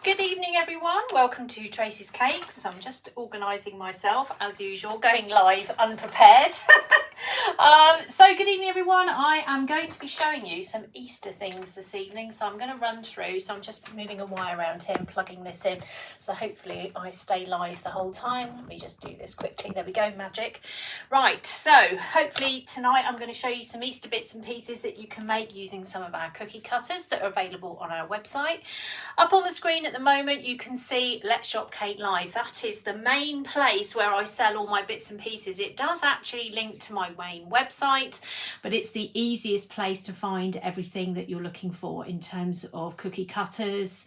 Good evening everyone, welcome to Tracey's Cakes. I'm just organising myself as usual, going live unprepared. So good evening everyone, I am going to be showing you some Easter things this evening. So I'm going to run through, so I'm just moving a wire around here and plugging this in. So hopefully I stay live the whole time. Let me just do this quickly, there we go, magic. Right, so hopefully tonight I'm going to show you some Easter bits and pieces that you can make using some of our cookie cutters that are available on our website. Up on the screen at the moment you can see Let's Shop Cake Live. That is the main place where I sell all my bits and pieces. It does actually link to my main website, but it's the easiest place to find everything that you're looking for in terms of cookie cutters,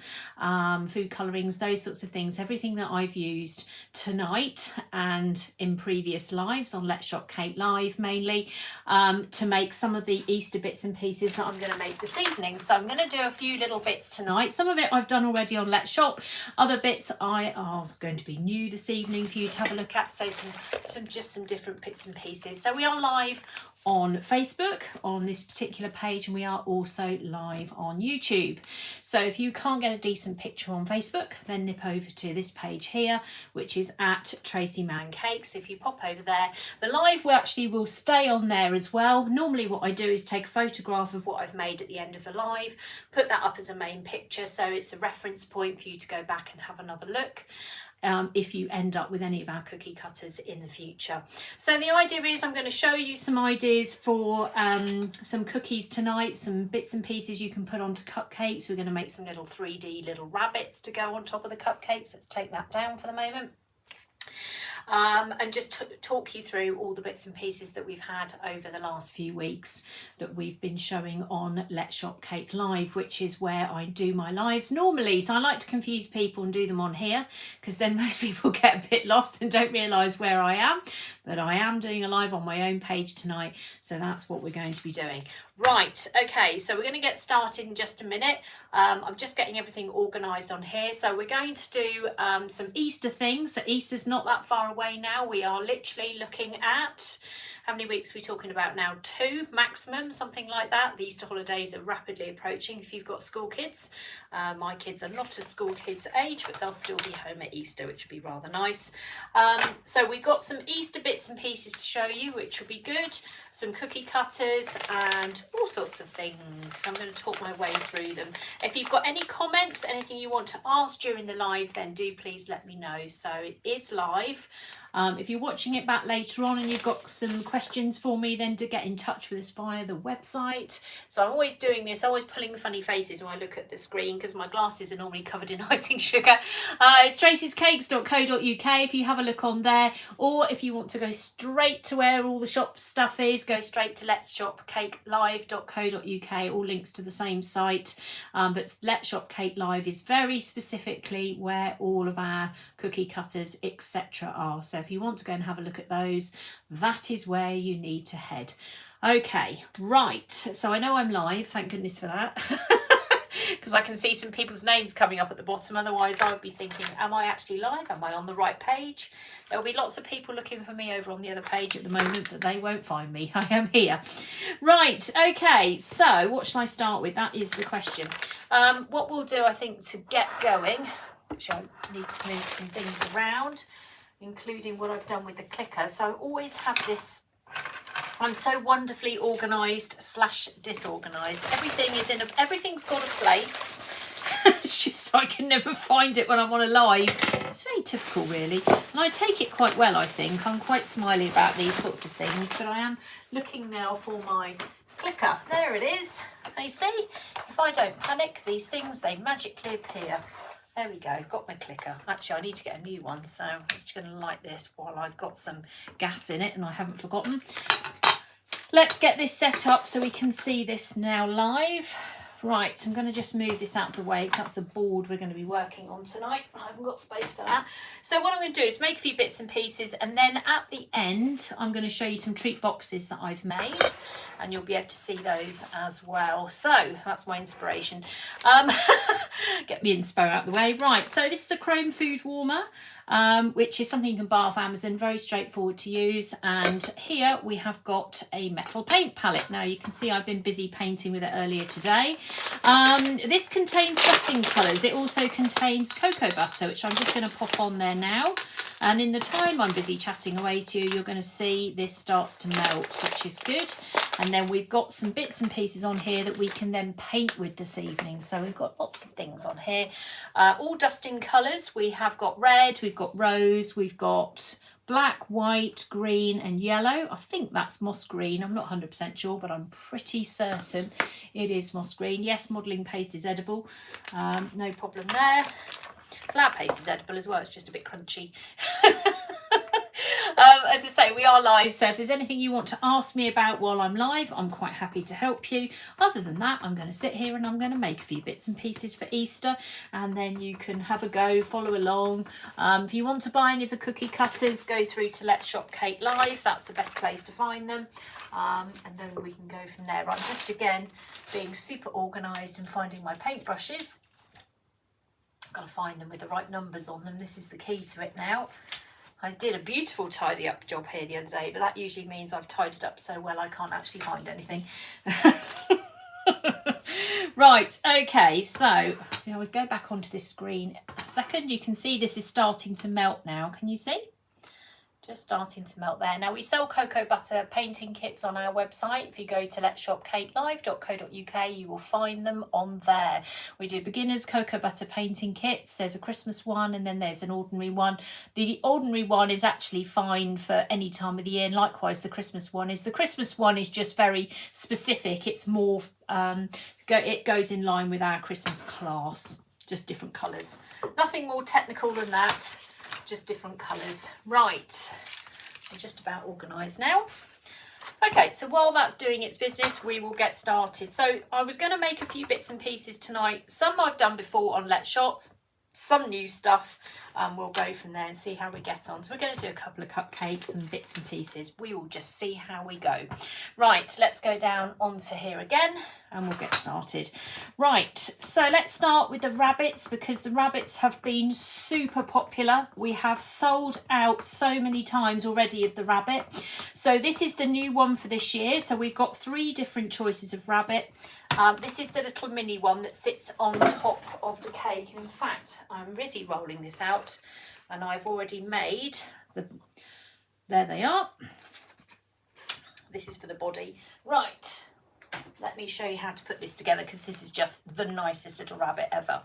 food colourings, those sorts of things. Everything that I've used tonight and in previous lives on Let's Shop Cake Live mainly, to make some of the Easter bits and pieces that I'm going to make this evening. So I'm going to do a few little bits tonight. Some of it I've done already on Let's Shop. Other bits are going to be new this evening for you to have a look at. So some different bits and pieces. So we are live on Facebook on this particular page, and we are also live on YouTube. So if you can't get a decent picture on Facebook, then nip over to this page here, which is at Tracey Mann Cakes. If you pop over there, the live will stay on there as well. Normally what I do is take a photograph of what I've made at the end of the live, put that up as a main picture, so it's a reference point for you to go back and have another look. If you end up with any of our cookie cutters in the future. So the idea is I'm going to show you some ideas for some cookies tonight, some bits and pieces you can put onto cupcakes. We're going to make some little 3D little rabbits to go on top of the cupcakes. Let's take that down for the moment. And just talk you through all the bits and pieces that we've had over the last few weeks that we've been showing on Let's Shop Cake Live, which is where I do my lives normally. So I like to confuse people and do them on here, because then most people get a bit lost and don't realise where I am. But I am doing a live on my own page tonight, so that's what we're going to be doing. Right, okay, so we're going to get started in just a minute. I'm just getting everything organised on here. So we're going to do some Easter things. So Easter's not that far away now. We are literally looking at, how many weeks are we talking about now? 2 maximum, something like that. The Easter holidays are rapidly approaching if you've got school kids. My kids are not a school kids age, but they'll still be home at Easter, which would be rather nice. So we've got some Easter bits and pieces to show you, which will be good. Some cookie cutters and all sorts of things. I'm going to talk my way through them. If you've got any comments, anything you want to ask during the live, then do please let me know. So it is live. If you're watching it back later on and you've got some questions for me, then to get in touch with us via the website. So I'm always doing this, always pulling funny faces when I look at the screen, because my glasses are normally covered in icing sugar. It's traceyscakes.co.uk if you have a look on there, or if you want to go straight to where all the shop stuff is, go straight to letsshopcakelive.co.uk, all links to the same site. But Let's Shop Cake Live is very specifically where all of our cookie cutters etc. are. So if you want to go and have a look at those, that is where you need to head. Okay, right, so I know I'm live, thank goodness for that. Because I can see some people's names coming up at the bottom. Otherwise I would be thinking, am I actually live? Am I on the right page? There'll be lots of people looking for me over on the other page at the moment, but they won't find me. I am here. Right, okay, so what shall I start with? That is the question. What we'll do, I think, to get going, which I need to move some things around, including what I've done with the clicker. So I always have this, I'm so wonderfully organised / disorganised. Everything's got a place. It's just I can never find it when I'm on a live. It's very typical really. And I take it quite well, I think. I'm quite smiley about these sorts of things, but I am looking now for my clicker. There it is. You see, if I don't panic, these things, they magically appear. There we go, got my clicker. Actually, I need to get a new one, so I'm just going to light this while I've got some gas in it and I haven't forgotten. Let's get this set up so we can see this now live. Right, I'm going to just move this out of the way because that's the board we're going to be working on tonight. I haven't got space for that. So what I'm going to do is make a few bits and pieces, and then at the end I'm going to show you some treat boxes that I've made. and you'll be able to see those as well. So that's my inspiration. Get me inspo out of the way. Right, so this is a chrome food warmer, which is something you can buy off Amazon, very straightforward to use. And here we have got a metal paint palette. Now you can see I've been busy painting with it earlier today. This contains dusting colours. It also contains cocoa butter, which I'm just going to pop on there now. And in the time I'm busy chatting away to you, you're going to see this starts to melt, which is good. And then we've got some bits and pieces on here that we can then paint with this evening. So we've got lots of things on here, all dusting colours. We have got red, we've got rose, we've got black, white, green and yellow. I think that's moss green. I'm not 100% sure, but I'm pretty certain it is moss green. Yes, modelling paste is edible. No problem there. Flour paste is edible as well, it's just a bit crunchy. As I say, we are live, so if there's anything you want to ask me about while I'm live, I'm quite happy to help you. Other than that, I'm going to sit here and I'm going to make a few bits and pieces for Easter, and then you can have a go, follow along. If you want to buy any of the cookie cutters, go through to Let's Shop Cake Live. That's the best place to find them. And then we can go from there. I'm just, again, being super organised and finding my paintbrushes. Got to find them with the right numbers on them. This is the key to it now. I did a beautiful tidy up job here the other day, but that usually means I've tidied up so well I can't actually find anything. Right, okay, so I would go back onto this screen a second. You can see this is starting to melt now. Can you see? Just starting to melt there. Now, we sell cocoa butter painting kits on our website. If you go to letsshopcakelive.co.uk, you will find them on there. We do beginners cocoa butter painting kits. There's a Christmas one and then there's an ordinary one. The ordinary one is actually fine for any time of the year, and likewise the Christmas one is. The Christmas one is just very specific. It's more, it goes in line with our Christmas class, just different colours. Nothing more technical than that. Just different colours. Right, we're just about organised now. Okay, so while that's doing its business, we will get started. So I was going to make a few bits and pieces tonight. Some I've done before on Let's Shop, some new stuff. We'll go from there and see how we get on. So we're going to do a couple of cupcakes and bits and pieces. We will just see how we go. Right, let's go down onto here again and we'll get started. Right, so let's start with the rabbits, because the rabbits have been super popular. We have sold out so many times already of the rabbit. So this is the new one for this year. So we've got 3 different choices of rabbit. This is the little mini one that sits on top of the cake. And in fact, I'm busy rolling this out and I've already made the, there they are. This is for the body. Right, let me show you how to put this together, because this is just the nicest little rabbit ever.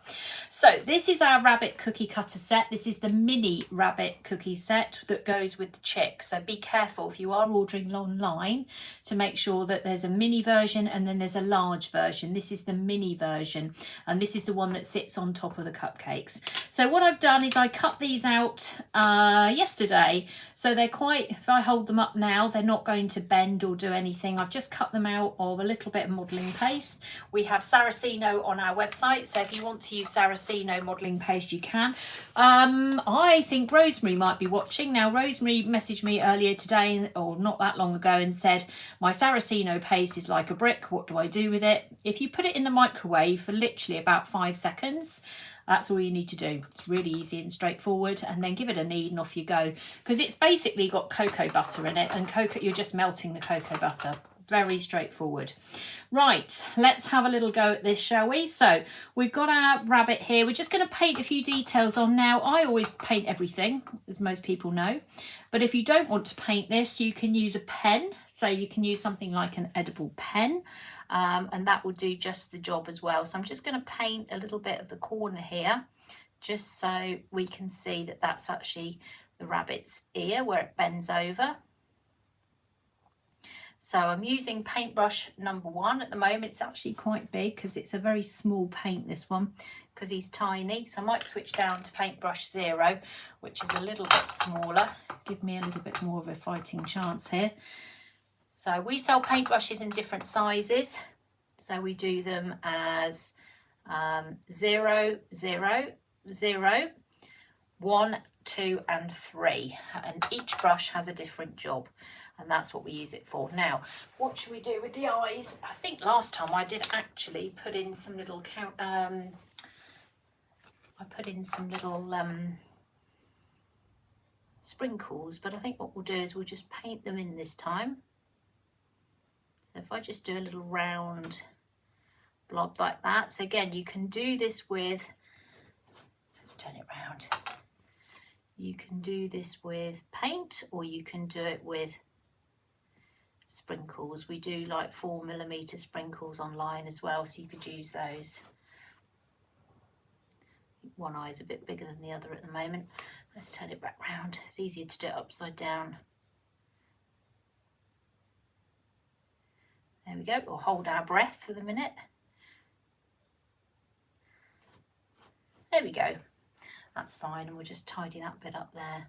So this is our rabbit cookie cutter set. This is the mini rabbit cookie set that goes with the chick. So be careful if you are ordering online to make sure that there's a mini version and then there's a large version. This is the mini version, and this is the one that sits on top of the cupcakes. So what I've done is I cut these out yesterday. So they're quite, if I hold them up now, they're not going to bend or do anything. I've just cut them out of a little bit of modelling paste. We have Saraceno on our website, so if you want to use Saraceno modelling paste, you can. I think Rosemary might be watching. Now, Rosemary messaged me earlier today, or not that long ago, and said, my Saraceno paste is like a brick. What do I do with it? If you put it in the microwave for literally about 5 seconds, that's all you need to do. It's really easy and straightforward, and then give it a knead and off you go, because it's basically got cocoa butter in it, and you're just melting the cocoa butter. Very straightforward. Right, let's have a little go at this, shall we? So we've got our rabbit here. We're just going to paint a few details on now. I always paint everything, as most people know, but if you don't want to paint this, you can use a pen. So you can use something like an edible pen, and that will do just the job as well. So I'm just going to paint a little bit of the corner here, just so we can see that that's actually the rabbit's ear where it bends over. So I'm using paintbrush number 1 at the moment. It's actually quite big because it's a very small paint, this one, because he's tiny. So I might switch down to paintbrush 0, which is a little bit smaller. Give me a little bit more of a fighting chance here. So we sell paintbrushes in different sizes. So we do them as 0, 0, 0, 1, 2 and 3. And each brush has a different job. and that's what we use it for. Now, what should we do with the eyes? I think last time I did actually put in some little sprinkles, but I think what we'll do is we'll just paint them in this time. So if I just do a little round blob like that. So again, you can do this with, let's turn it round. You can do this with paint, or you can do it with sprinkles. We do like 4mm sprinkles online as well, so you could use those. One eye is a bit bigger than the other at the moment. Let's turn it back round. It's easier to do it upside down. There we go. We'll hold our breath for the minute. There we go. That's fine, and we'll just tidy that bit up there.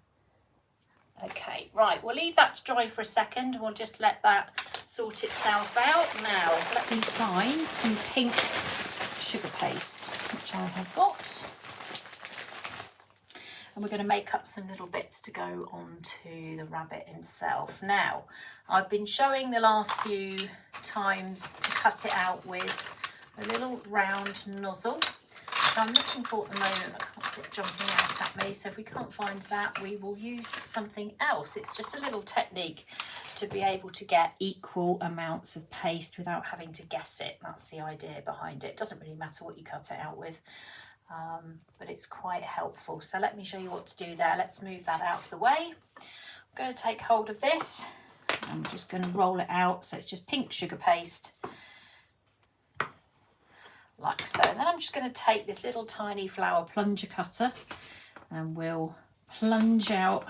Okay, right, we'll leave that to dry for a second, and we'll just let that sort itself out. Now, let me find some pink sugar paste, which I have got. And we're going to make up some little bits to go onto the rabbit himself. Now, I've been showing the last few times to cut it out with a little round nozzle. So I'm looking for at the moment, I can't see it jumping out at me, so if we can't find that, we will use something else. It's just a little technique to be able to get equal amounts of paste without having to guess it. That's the idea behind it. It doesn't really matter what you cut it out with, but it's quite helpful. So let me show you what to do there. Let's move that out of the way. I'm going to take hold of this. I'm just going to roll it out, so it's just pink sugar paste. Like so. And then I'm just going to take this little tiny flower plunger cutter and we'll plunge out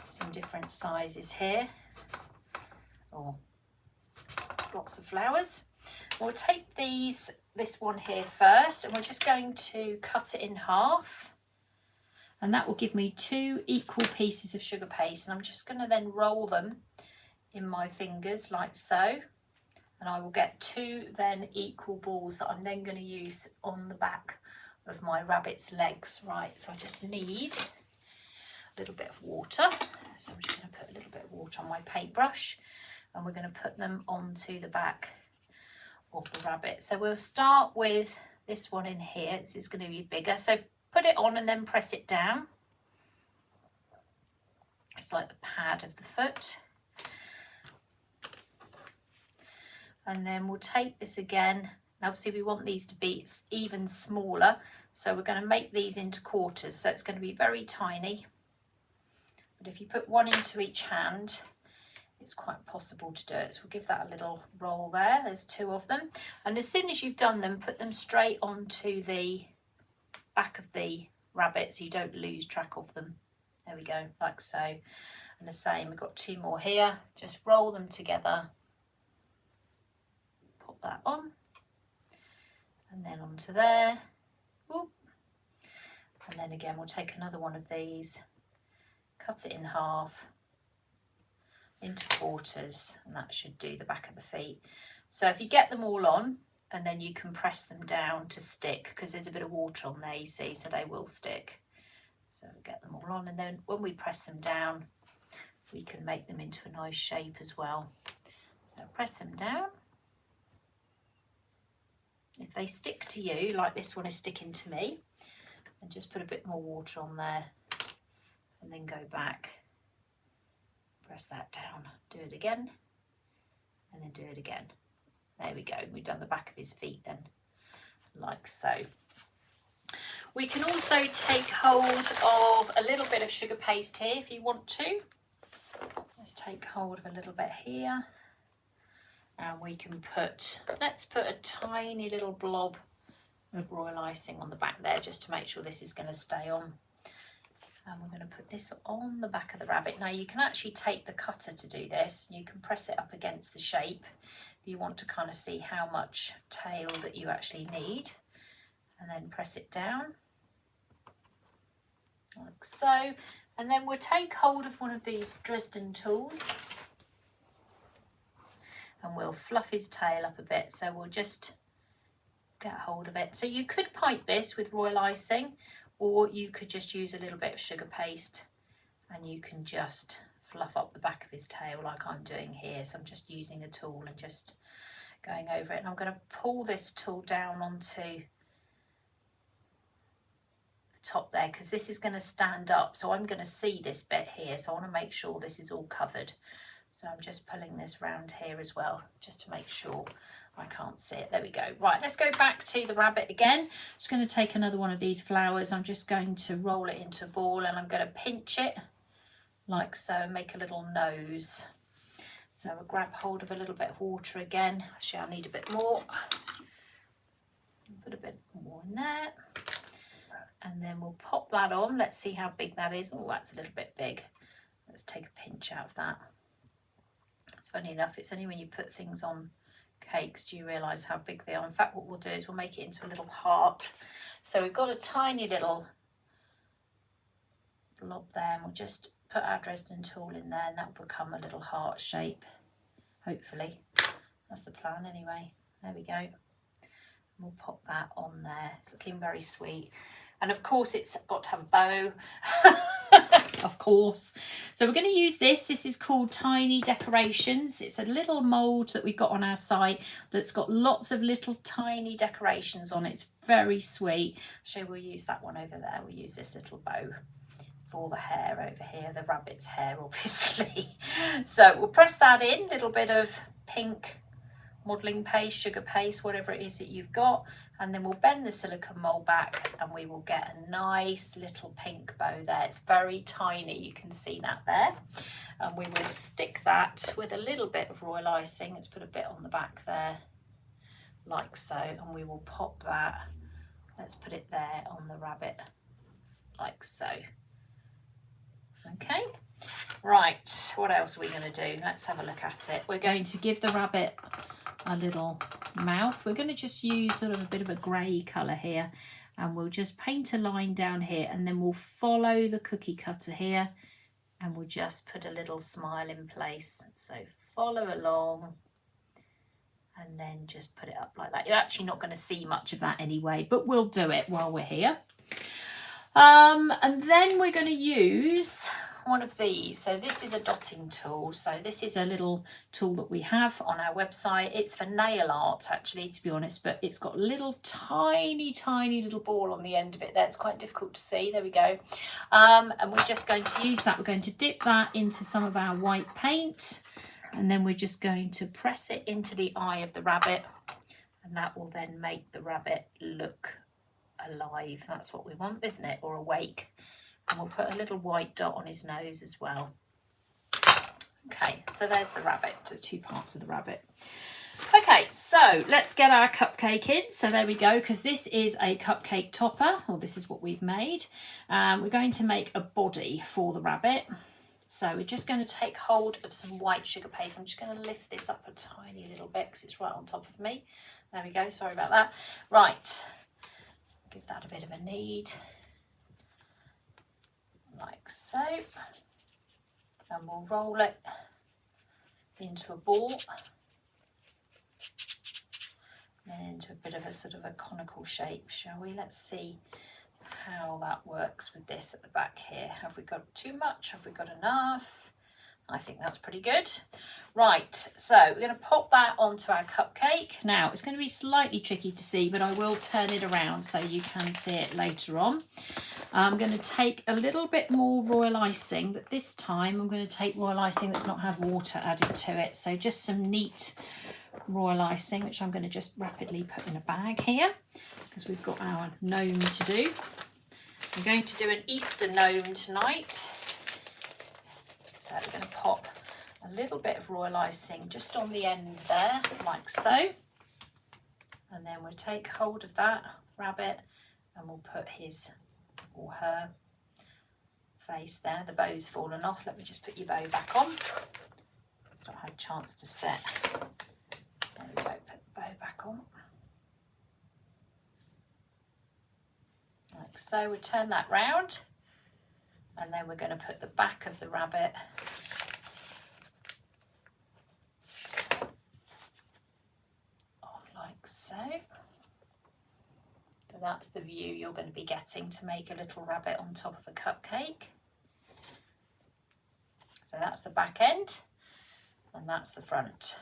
some different sizes here, or lots of flowers. We'll take this one here first, and we're just going to cut it in half, and that will give me 2 equal pieces of sugar paste, and I'm just going to then roll them in my fingers like so. And I will get 2 then equal balls that I'm then going to use on the back of my rabbit's legs. Right, so I just need a little bit of water. So I'm just going to put a little bit of water on my paintbrush, and we're going to put them onto the back of the rabbit. So we'll start with this one in here. This is going to be bigger. So put it on and then press it down. It's like the pad of the foot. And then we'll take this again. Now obviously we want these to be even smaller, so we're going to make these into quarters, so it's going to be very tiny. But if you put one into each hand, it's quite possible to do it. So we'll give that a little roll there. There's 2 of them. And as soon as you've done them, put them straight onto the back of the rabbit so you don't lose track of them. There we go, like so. And the same, we've got 2 more here. Just roll them together. Pop that on, and then onto there. Whoop. And then again we'll take another one of these, cut it in half into quarters, and that should do the back of the feet. So if you get them all on, and then you can press them down to stick, because there's a bit of water on there, you see, so they will stick. So get them all on, and then when we press them down, we can make them into a nice shape as well. So press them down. If they stick to you, like this one is sticking to me, and just put a bit more water on there, and then go back, press that down, do it again, and then do it again. There we go, we've done the back of his feet then, like so. We can also take hold of a little bit of sugar paste here if you want to. Let's take hold of a little bit here. And we can let's put a tiny little blob of royal icing on the back there, just to make sure this is going to stay on. And we're going to put this on the back of the rabbit. Now you can actually take the cutter to do this. You can press it up against the shape if you want to kind of see how much tail that you actually need. And then press it down, like so. And then we'll take hold of one of these Dresden tools, and we'll fluff his tail up a bit. So we'll just get hold of it. So you could pipe this with royal icing, or you could just use a little bit of sugar paste, and you can just fluff up the back of his tail like I'm doing here. So I'm just using a tool and just going over it, and I'm going to pull this tool down onto the top there because this is going to stand up, so I'm going to see this bit here, so I want to make sure this is all covered. So I'm just pulling this round here as well just to make sure I can't see it. There we go. Right, let's go back to the rabbit again. Just going to take another one of these flowers. I'm just going to roll it into a ball, and I'm going to pinch it like so and make a little nose. So we'll grab hold of a little bit of water again. Actually, I need a bit more. Put a bit more in there. And then we'll pop that on. Let's see how big that is. Oh, that's a little bit big. Let's take a pinch out of that. It's funny enough, it's only when you put things on cakes do you realise how big they are. In fact, what we'll do is we'll make it into a little heart. So we've got a tiny little blob there, and we'll just put our Dresden tool in there, and that will become a little heart shape, hopefully. That's the plan anyway. There we go. We'll pop that on there. It's looking very sweet. And of course it's got to have a bow, of course. So we're going to use this. This is called Tiny Decorations. It's a little mould that we've got on our site that's got lots of little tiny decorations on it. It's very sweet. So we'll use that one over there. We'll use this little bow for the hair over here, the rabbit's hair, obviously. So we'll press that in, a little bit of pink modelling paste, sugar paste, whatever it is that you've got, and then we'll bend the silicone mould back and we will get a nice little pink bow there. It's very tiny, you can see that there. And we will stick that with a little bit of royal icing. Let's put a bit on the back there, like so, and we will pop that. Let's put it there on the rabbit, like so. Okay, right, what else are we going to do? Let's have a look at it. We're going to give the rabbit a little mouth. We're going to just use sort of a bit of a grey colour here, and we'll just paint a line down here, and then we'll follow the cookie cutter here, and we'll just put a little smile in place. So follow along, and then just put it up like that. You're actually not going to see much of that anyway, but we'll do it while we're here. And then we're going to use one of these. So this is a dotting tool. So this is a little tool that we have on our website. It's for nail art, actually, to be honest, but it's got a little tiny little ball on the end of it there. It's quite difficult to see. There we go. And we're just going to use that. We're going to dip that into some of our white paint, and then we're just going to press it into the eye of the rabbit, and that will then make the rabbit look alive. That's what we want, isn't it? Or awake. And we'll put a little white dot on his nose as well. Okay, so there's the rabbit, the two parts of the rabbit. Okay, so let's get our cupcake in. So there we go, because this is a cupcake topper, or this is what we've made. We're going to make a body for the rabbit. So we're just going to take hold of some white sugar paste. I'm just going to lift this up a tiny little bit because it's right on top of me. There we go, sorry about that. Right, give that a bit of a knead, like so, and we'll roll it into a ball, then into a bit of a sort of a conical shape, shall we? Let's see how that works with this at the back here. Have we got too much? Have we got enough? I think that's pretty good. Right, so we're going to pop that onto our cupcake. Now, it's going to be slightly tricky to see, but I will turn it around so you can see it later on. I'm going to take a little bit more royal icing, but this time I'm going to take royal icing that's not had water added to it. So just some neat royal icing, which I'm going to just rapidly put in a bag here, because we've got our gnome to do. I'm going to do an Easter gnome tonight. So we're going to pop a little bit of royal icing just on the end there, like so. And then we'll take hold of that rabbit and we'll put his or her face there. The bow's fallen off. Let me just put your bow back on. It's not had a chance to set. There we go, put the bow back on. Like so, we'll turn that round. And then we're going to put the back of the rabbit on like so. So that's the view you're going to be getting to make a little rabbit on top of a cupcake. So that's the back end and that's the front,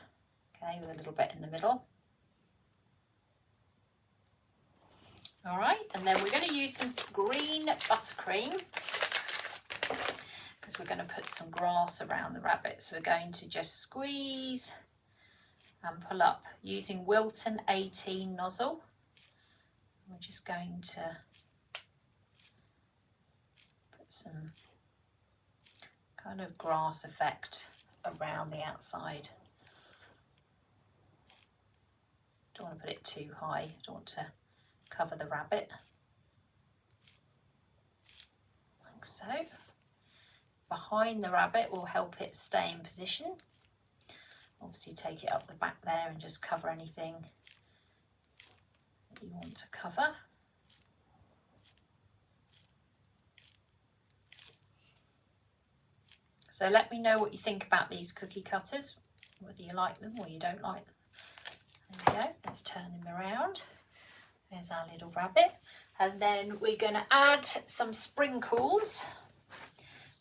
okay, with a little bit in the middle. All right, and then we're going to use some green buttercream because we're going to put some grass around the rabbit. So we're going to just squeeze and pull up using Wilton 18 nozzle. We're just going to put some kind of grass effect around the outside. Don't want to put it too high, don't want to cover the rabbit, like so. Behind the rabbit will help it stay in position. Obviously take it up the back there and just cover anything that you want to cover. So let me know what you think about these cookie cutters, whether you like them or you don't like them. There we go, let's turn them around. There's our little rabbit. And then we're going to add some sprinkles.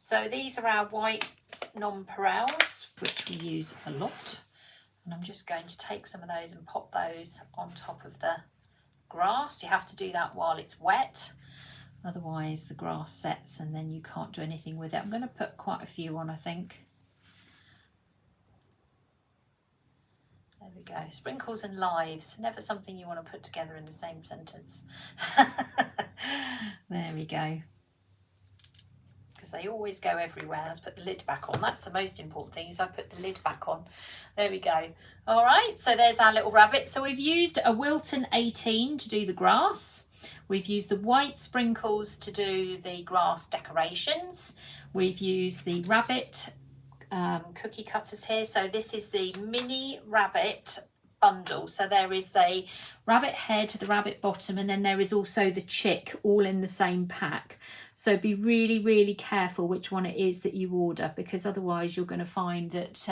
So these are our white nonpareils, which we use a lot. And I'm just going to take some of those and pop those on top of the grass. You have to do that while it's wet. Otherwise the grass sets and then you can't do anything with it. I'm going to put quite a few on, I think. There we go. Sprinkles and lives. Never something you want to put together in the same sentence. There we go. Because they always go everywhere. Let's put the lid back on. That's the most important thing, is I put the lid back on. There we go. All right, so there's our little rabbit. So we've used a Wilton 18 to do the grass. We've used the white sprinkles to do the grass decorations. We've used the rabbit cookie cutters here. So this is the mini rabbit bundle. So there is the rabbit head, the rabbit bottom, and then there is also the chick, all in the same pack. So be really, really careful which one it is that you order, because otherwise you're going to find that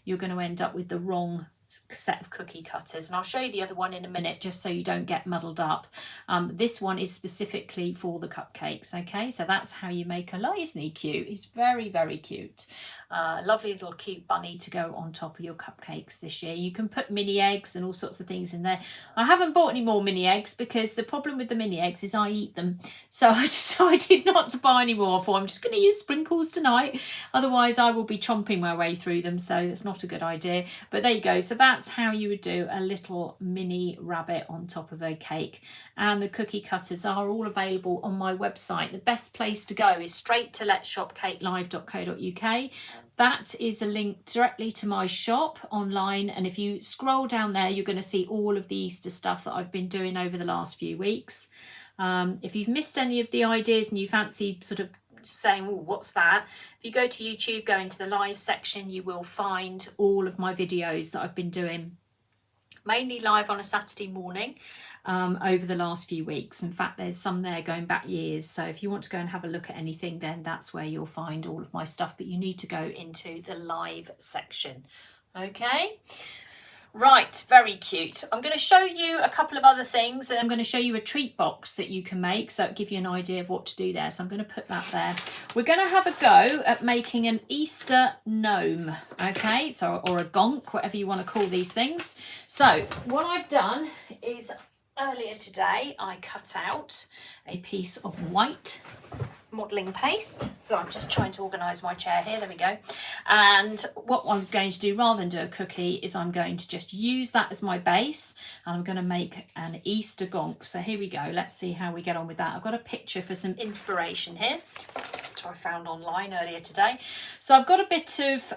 you're going to end up with the wrong set of cookie cutters. And I'll show you the other one in a minute, just so you don't get muddled up. This one is specifically for the cupcakes. Okay, so that's how you make a light. Isn't he cute? He's very, very cute. Lovely little cute bunny to go on top of your cupcakes this year. You can put mini eggs and all sorts of things in there. I haven't bought any more mini eggs because the problem with the mini eggs is I eat them. So I decided not to buy any more. I'm just going to use sprinkles tonight. Otherwise I will be chomping my way through them. So it's not a good idea. But there you go. So that's how you would do a little mini rabbit on top of a cake. And the cookie cutters are all available on my website. The best place to go is straight to letsshopcakelive.co.uk. That is a link directly to my shop online, and if you scroll down there you're going to see all of the Easter stuff that I've been doing over the last few weeks. If you've missed any of the ideas and you fancy sort of saying, oh, what's that? If you go to YouTube, go into the live section, you will find all of my videos that I've been doing, mainly live on a Saturday morning over the last few weeks. In fact, there's some there going back years. So if you want to go and have a look at anything, then that's where you'll find all of my stuff. But you need to go into the live section. Okay. Right, very cute. I'm going to show you a couple of other things, and I'm going to show you a treat box that you can make, so it'll give you an idea of what to do there. So I'm going to put that there. We're going to have a go at making an Easter gnome, okay, so, or a gonk, whatever you want to call these things. So what I've done is earlier today I cut out a piece of white modelling paste. So I'm just trying to organise my chair here. There we go. And what I was going to do, rather than do a cookie, is I'm going to just use that as my base, and I'm going to make an Easter gonk. So here we go. Let's see how we get on with that. I've got a picture for some inspiration here, which I found online earlier today. So I've got a bit of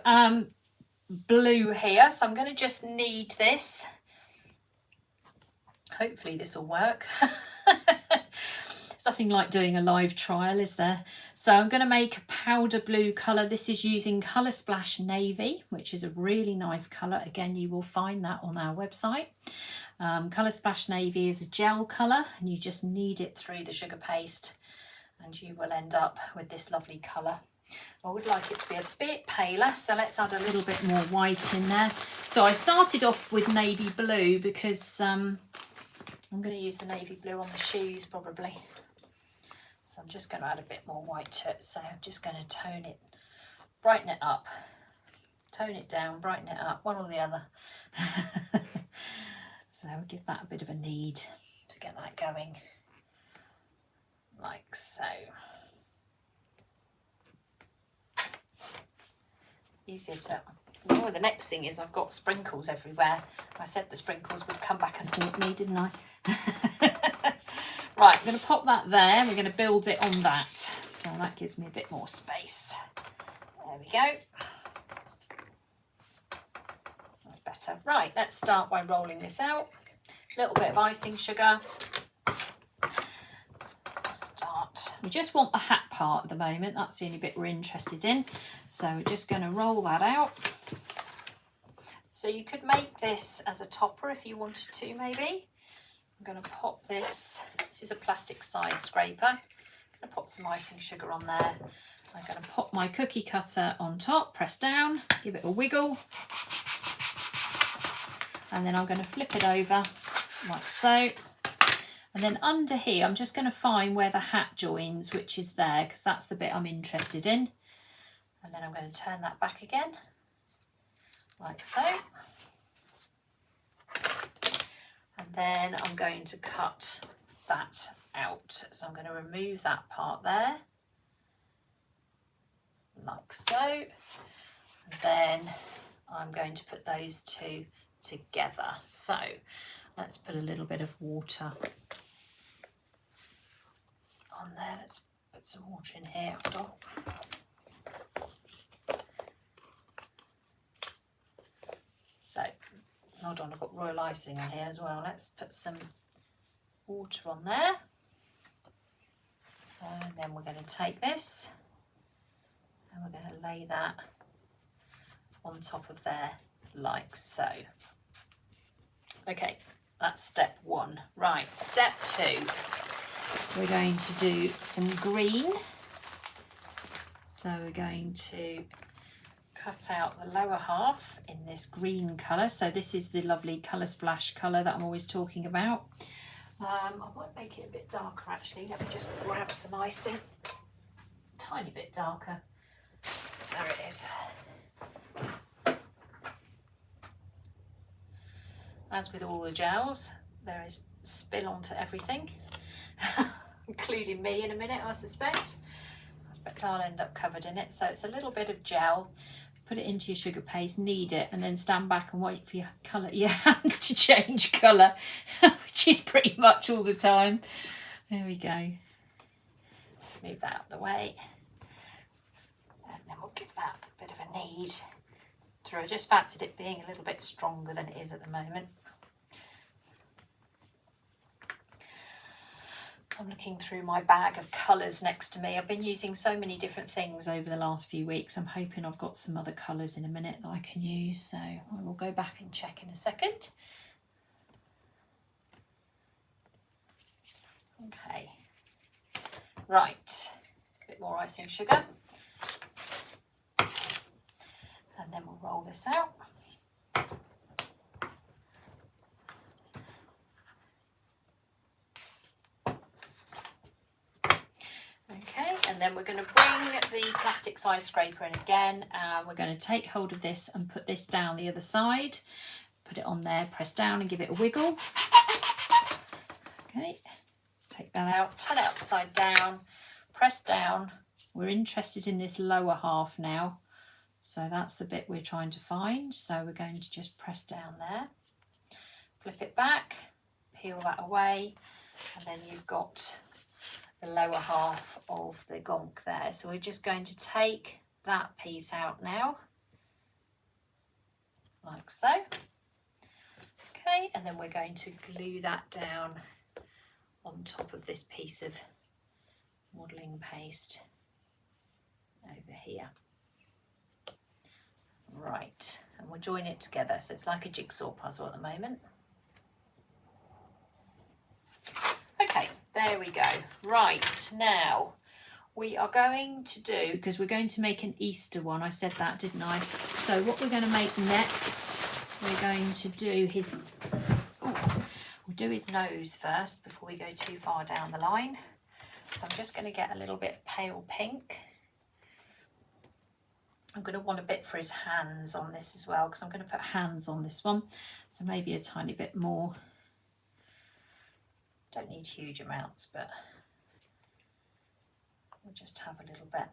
blue here, so I'm going to just knead this. Hopefully this will work. It's nothing like doing a live trial, is there? So I'm going to make a powder blue colour. This is using Colour Splash Navy, which is a really nice colour. Again, you will find that on our website. Colour Splash Navy is a gel colour, and you just knead it through the sugar paste and you will end up with this lovely colour. I would like it to be a bit paler, so let's add a little bit more white in there. So I started off with navy blue because I'm going to use the navy blue on the shoes probably. So I'm just going to add a bit more white to it. So I'm just going to tone it brighten it up, tone it down, brighten it up, one or the other. So we'll give that a bit of a knead to get that going, like so. Easier to... Oh, the next thing is I've got sprinkles everywhere. I said the sprinkles would come back and haunt me, didn't I? Right, I'm going to pop that there. We're going to build it on that. So that gives me a bit more space. There we go. That's better. Right, let's start by rolling this out. A little bit of icing sugar. We just want the hat part at the moment. That's the only bit we're interested in. So we're just going to roll that out. So you could make this as a topper if you wanted to, maybe. I'm going to pop this. This is a plastic side scraper. I'm going to pop some icing sugar on there. I'm going to pop my cookie cutter on top, press down, give it a wiggle. And then I'm going to flip it over like so. And then under here, I'm just going to find where the hat joins, which is there, because that's the bit I'm interested in. And then I'm going to turn that back again, like so. And then I'm going to cut that out. So I'm going to remove that part there, like so. And then I'm going to put those two together. So let's put a little bit of water on there. Let's put some water in here. So, hold on, I've got royal icing on here as well. Let's put some water on there. And then we're going to take this and we're going to lay that on top of there like so. Okay, that's step one. Right, step two. We're going to do some green. So we're going to cut out the lower half in this green colour. So this is the lovely colour splash colour that I'm always talking about. I might make it a bit darker actually. Let me just grab some icing. Tiny bit darker. There it is. As with all the gels, there is spill onto everything. Including me in a minute, I suspect. I'll end up covered in it. So it's a little bit of gel. Put it into your sugar paste, knead it, and then stand back and wait for your hands to change colour, which is pretty much all the time. There we go. Move that out of the way. And then we'll give that a bit of a knead through. I just fancied it being a little bit stronger than it is at the moment. I'm looking through my bag of colours next to me. I've been using so many different things over the last few weeks. I'm hoping I've got some other colours in a minute that I can use. So I will go back and check in a second. Okay. Right. A bit more icing sugar. And then we'll roll this out. And then we're going to bring the plastic side scraper in again, and we're going to take hold of this and put this down the other side. Put it on there, press down and give it a wiggle. Okay, take that out, turn it upside down, press down. We're interested in this lower half now, so that's the bit we're trying to find. So we're going to just press down there, flip it back, peel that away, and then you've got the lower half of the gonk there. So we're just going to take that piece out now, like so. Okay, and then we're going to glue that down on top of this piece of modelling paste over here. Right, and we'll join it together. So it's like a jigsaw puzzle at the moment. Okay, there we go. Right, now we are going to do, because we're going to make an Easter one, I said that, didn't I? So what we're going to make next, we're going to do his, we'll do his nose first before we go too far down the line. So I'm just going to get a little bit of pale pink. I'm going to want a bit for his hands on this as well, because I'm going to put hands on this one. So maybe a tiny bit more. Don't need huge amounts, but we'll just have a little bit.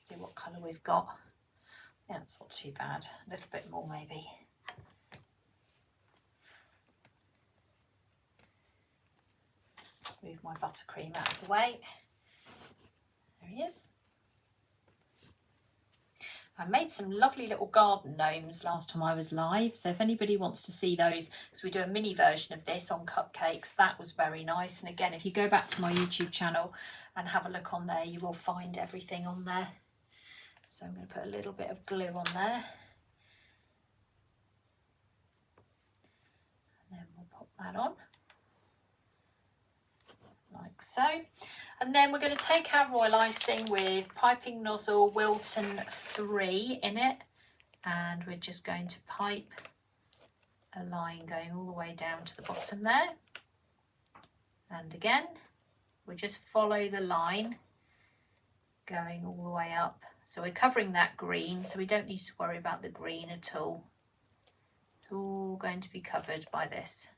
See what colour we've got. Yeah, it's not too bad. A little bit more maybe. Move my buttercream out of the way. There he is. I made some lovely little garden gnomes last time I was live, so if anybody wants to see those, because we do a mini version of this on cupcakes, that was very nice. And again, if you go back to my YouTube channel and have a look on there, you will find everything on there. So I'm going to put a little bit of glue on there. And then we'll pop that on. Like so. And then we're going to take our royal icing with piping nozzle Wilton 3 in it, and we're just going to pipe a line going all the way down to the bottom there. And again, we just follow the line going all the way up. So we're covering that green, so we don't need to worry about the green at all. It's all going to be covered by this.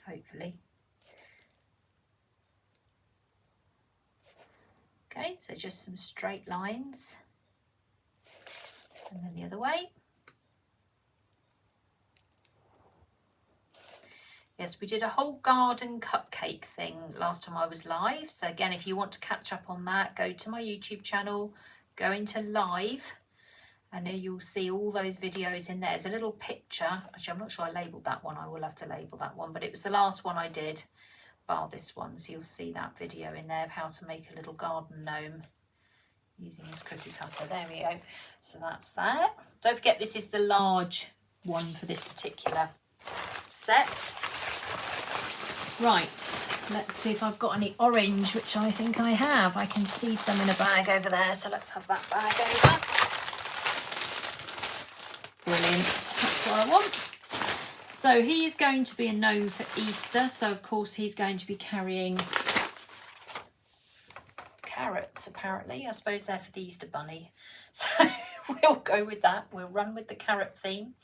Hopefully. Okay, so just some straight lines, and then the other way. Yes, we did a whole garden cupcake thing last time I was live. So again, if you want to catch up on that, go to my YouTube channel, go into live, and then you'll see all those videos in there. There's a little picture. Actually, I'm not sure I labelled that one. I will have to label that one, but it was the last one I did, bar this one. So you'll see that video in there of how to make a little garden gnome using this cookie cutter. There we go. So that's that. Don't forget, this is the large one for this particular set. Right, let's see if I've got any orange, which I think I have. I can see some in a bag over there, so let's have that bag over. Brilliant, that's what I want. So he is going to be a gnome for Easter, so of course he's going to be carrying carrots, apparently. I suppose they're for the Easter bunny. So we'll go with that. We'll run with the carrot theme.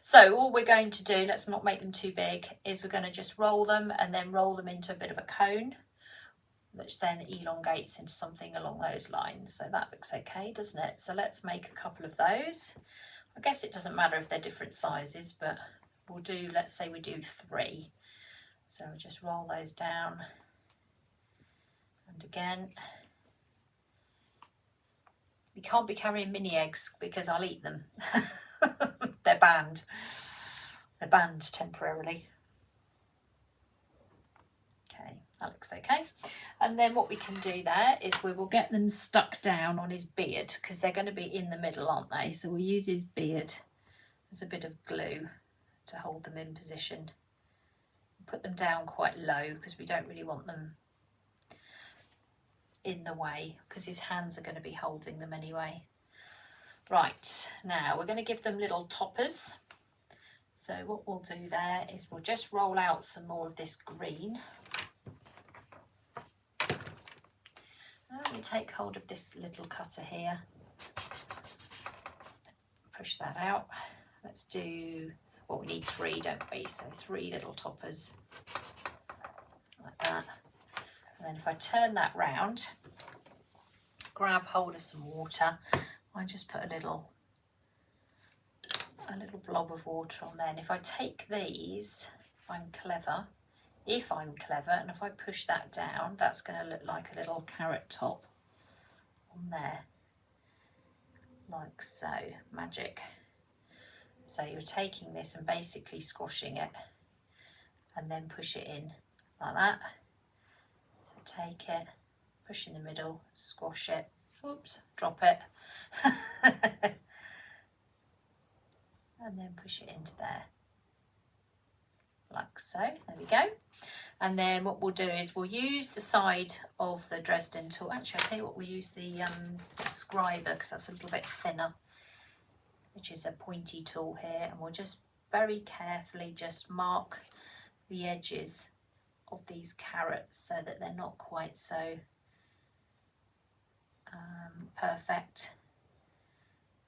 So all we're going to do, let's not make them too big, is we're going to just roll them and then roll them into a bit of a cone, which then elongates into something along those lines. So that looks okay, doesn't it? So let's make a couple of those. I guess it doesn't matter if they're different sizes, but we'll do, let's say we do 3. So we'll just roll those down. And again, you can't be carrying mini eggs because I'll eat them. They're banned. They're banned temporarily. Okay, that looks okay. And then what we can do there is we will get them stuck down on his beard, because they're going to be in the middle, aren't they? So we'll use his beard as a bit of glue to hold them in position. Put them down quite low because we don't really want them in the way, because his hands are going to be holding them anyway. Right, now we're going to give them little toppers. So what we'll do there is we'll just roll out some more of this green. Let me take hold of this little cutter here. Push that out. Let's do, well, we need 3, don't we? So 3 little toppers like that. And then if I turn that round, grab hold of some water, I just put a little blob of water on there. And if I take these, if I'm clever, and if I push that down, that's going to look like a little carrot top on there, like so. Magic. So you're taking this and basically squashing it and then push it in like that. So take it, push in the middle, squash it, oops, drop it, and then push it into there, like so. There we go. And then what we'll do is we'll use the side of the Dresden tool. Actually, I'll tell you what, we'll use the scriber, because that's a little bit thinner, which is a pointy tool here, and we'll just very carefully just mark the edges of these carrots so that they're not quite so perfect.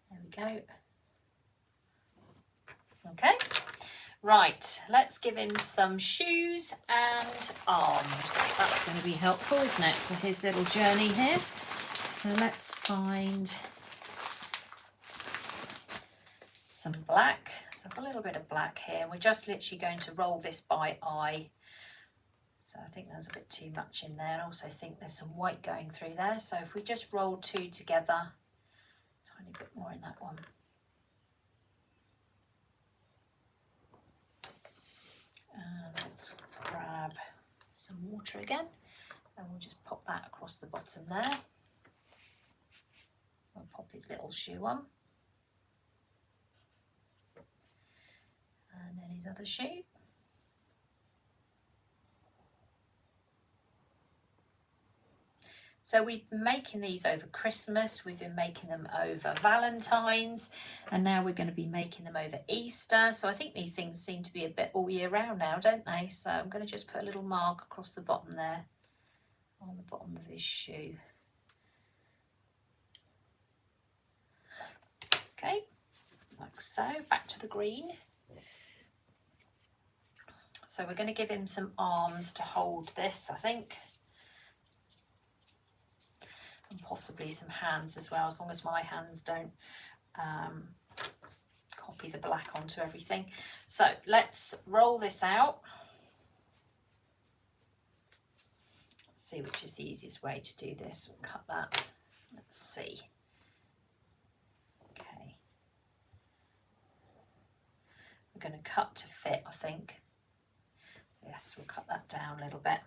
There we go. Okay, right, let's give him some shoes and arms. That's going to be helpful, isn't it, to his little journey here. So let's find some black. So I've got a little bit of black here. We're just literally going to roll this by eye. So I think there's a bit too much in there. I also think there's some white going through there. So if we just roll two together, tiny bit more in that one. And let's grab some water again, and we'll just pop that across the bottom there. We'll pop his little shoe on. And then his other shoe. So we've been making these over Christmas, we've been making them over Valentine's, and now we're going to be making them over Easter. So I think these things seem to be a bit all year round now, don't they? So I'm going to just put a little mark across the bottom there, on the bottom of his shoe. Okay, like so. Back to the green. So we're going to give him some arms to hold this, I think. And possibly some hands as well, as long as my hands don't copy the black onto everything. So let's roll this out. Let's see which is the easiest way to do this. We'll cut that. Let's see. Okay. We're going to cut to fit, I think. Yes, we'll cut that down a little bit.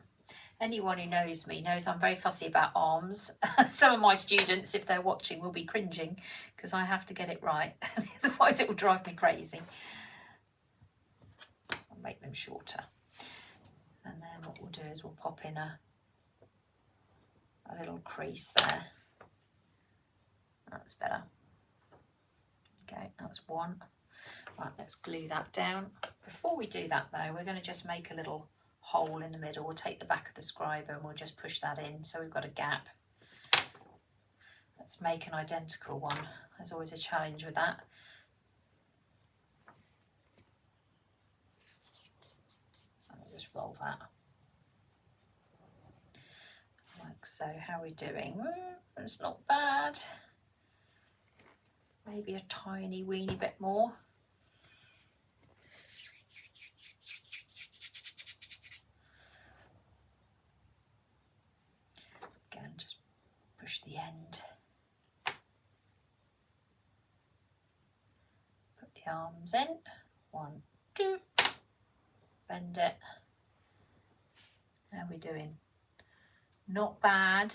Anyone who knows me knows I'm very fussy about arms. Some of my students, if they're watching, will be cringing because I have to get it right. Otherwise it will drive me crazy. I'll make them shorter. And then what we'll do is we'll pop in a little crease there. That's better. Okay, that's one. Right, let's glue that down. Before we do that though, we're going to just make a little hole in the middle. We'll take the back of the scriber and we'll just push that in so we've got a gap. Let's make an identical one. There's always a challenge with that. And we'll just roll that. Like so. How are we doing? It's not bad. Maybe a tiny weeny bit more. Again, just push the end. Put the arms in. 1, 2. Bend it. How are we doing? Not bad.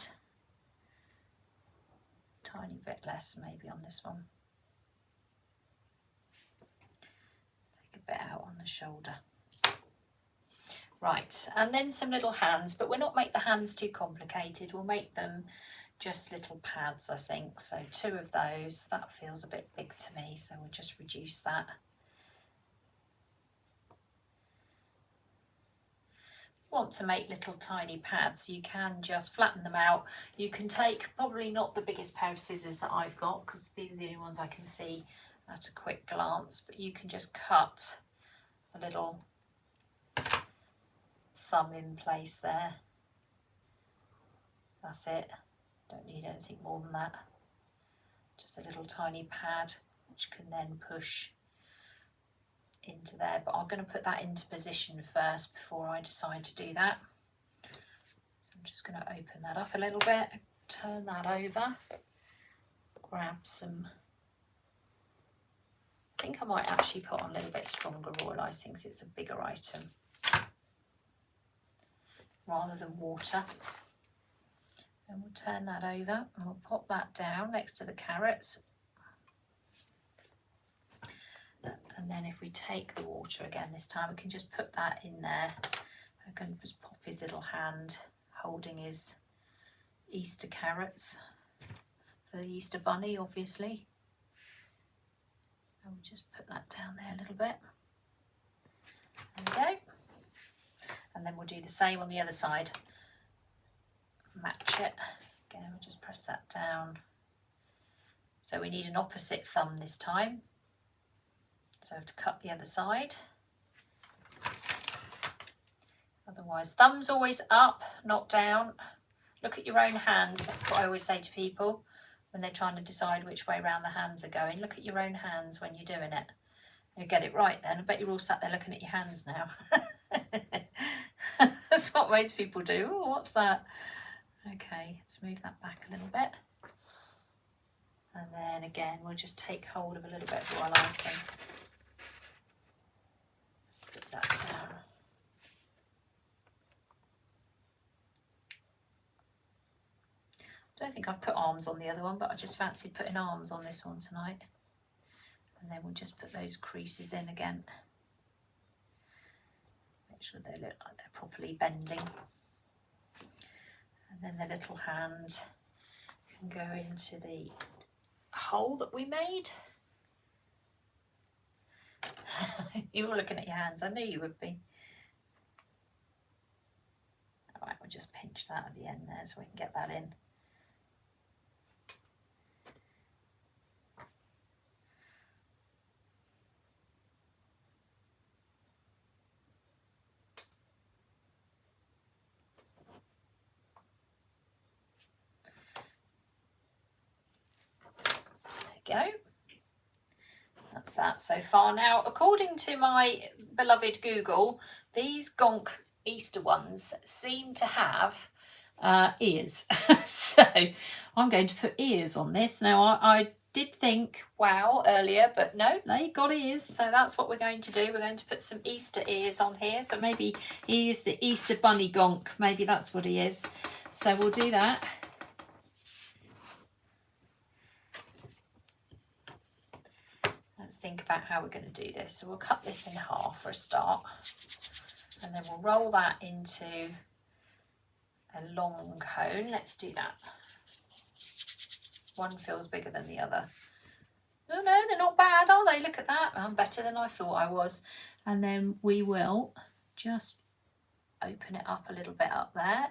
Tiny bit less maybe on this one. Take a bit out on the shoulder. Right, and then some little hands, but we'll not make the hands too complicated. We'll make them just little pads, I think. So 2 of those. That feels a bit big to me, so we'll just reduce that. Want to make little tiny pads, you can just flatten them out. You can take probably not the biggest pair of scissors that I've got because these are the only ones I can see at a quick glance, but you can just cut a little thumb in place there. That's it. Don't need anything more than that. Just a little tiny pad which can then push into there, but I'm going to put that into position first before I decide to do that. So I'm just going to open that up a little bit, turn that over, grab some, I think I might actually put on a little bit stronger royal icing because it's a bigger item rather than water. And we'll turn that over and we'll pop that down next to the carrots. And then if we take the water again this time, we can just put that in there. I can just pop his little hand holding his Easter carrots for the Easter bunny, obviously. And we'll just put that down there a little bit. There we go. And then we'll do the same on the other side. Match it. Again, we'll just press that down. So we need an opposite thumb this time. So I have to cut the other side. Otherwise, thumb's always up, not down. Look at your own hands. That's what I always say to people when they're trying to decide which way around the hands are going. Look at your own hands when you're doing it. You get it right then. I bet you're all sat there looking at your hands now. That's what most people do. Oh, what's that? Okay, let's move that back a little bit. And then again, we'll just take hold of a little bit of royal icing. Stick that down. I don't think I've put arms on the other one, but I just fancied putting arms on this one tonight. And then we'll just put those creases in again. Make sure they look like they're properly bending. And then the little hand can go into the hole that we made. You were looking at your hands, I knew you would be. All right, we'll just pinch that at the end there so we can get that in. Go. That's that so far. Now, according to my beloved Google, these gonk Easter ones seem to have ears. So I'm going to put ears on this. Now, I did think, wow, earlier, but no, they got ears. So that's what we're going to do. We're going to put some Easter ears on here. So maybe he is the Easter bunny gonk. Maybe that's what he is. So we'll do that. Think about how we're going to do this. So we'll cut this in half for a start, and then we'll roll that into a long cone. Let's do that. One feels bigger than the other. Oh no, they're not bad, are they? Look at that. I'm better than I thought I was. And then we will just open it up a little bit up there.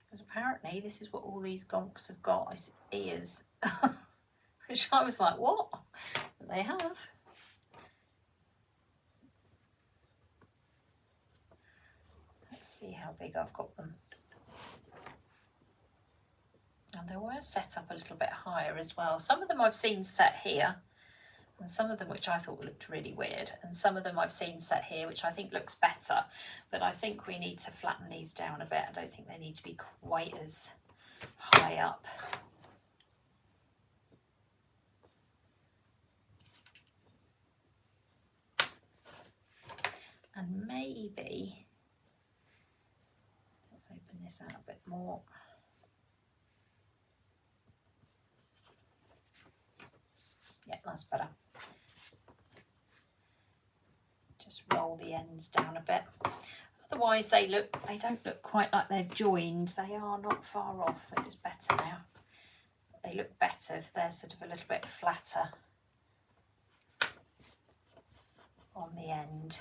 Because apparently this is what all these gonks have got, is ears. Which I was like, what? But they have. Let's see how big I've got them. And they were set up a little bit higher as well. Some of them I've seen set here, and some of them which I thought looked really weird, and some of them I've seen set here which I think looks better, but I think we need to flatten these down a bit. I don't think they need to be quite as high up. And maybe, let's open this out a bit more. Yeah, that's better. Just roll the ends down a bit. Otherwise they don't look quite like they've joined. They are not far off. It is better now. They look better if they're sort of a little bit flatter on the end.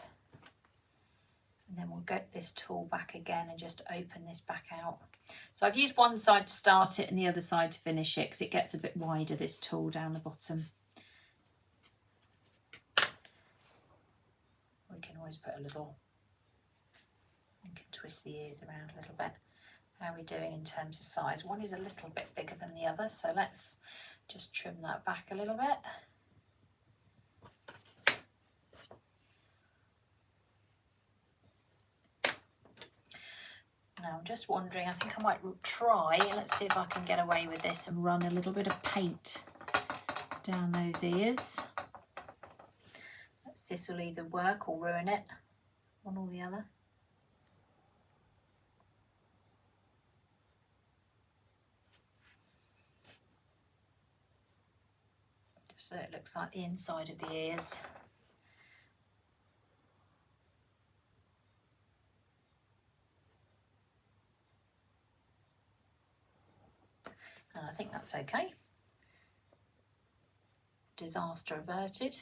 And then we'll get this tool back again and just open this back out. So I've used one side to start it and the other side to finish it, because it gets a bit wider, this tool down the bottom. We can always put a little, you can twist the ears around a little bit. How are we doing in terms of size? One is a little bit bigger than the other, so let's just trim that back a little bit. Now I'm just wondering, I think I might try, let's see if I can get away with this and run a little bit of paint down those ears. This will either work or ruin it, one or the other. Just so it looks like the inside of the ears. And I I think that's okay. Disaster averted.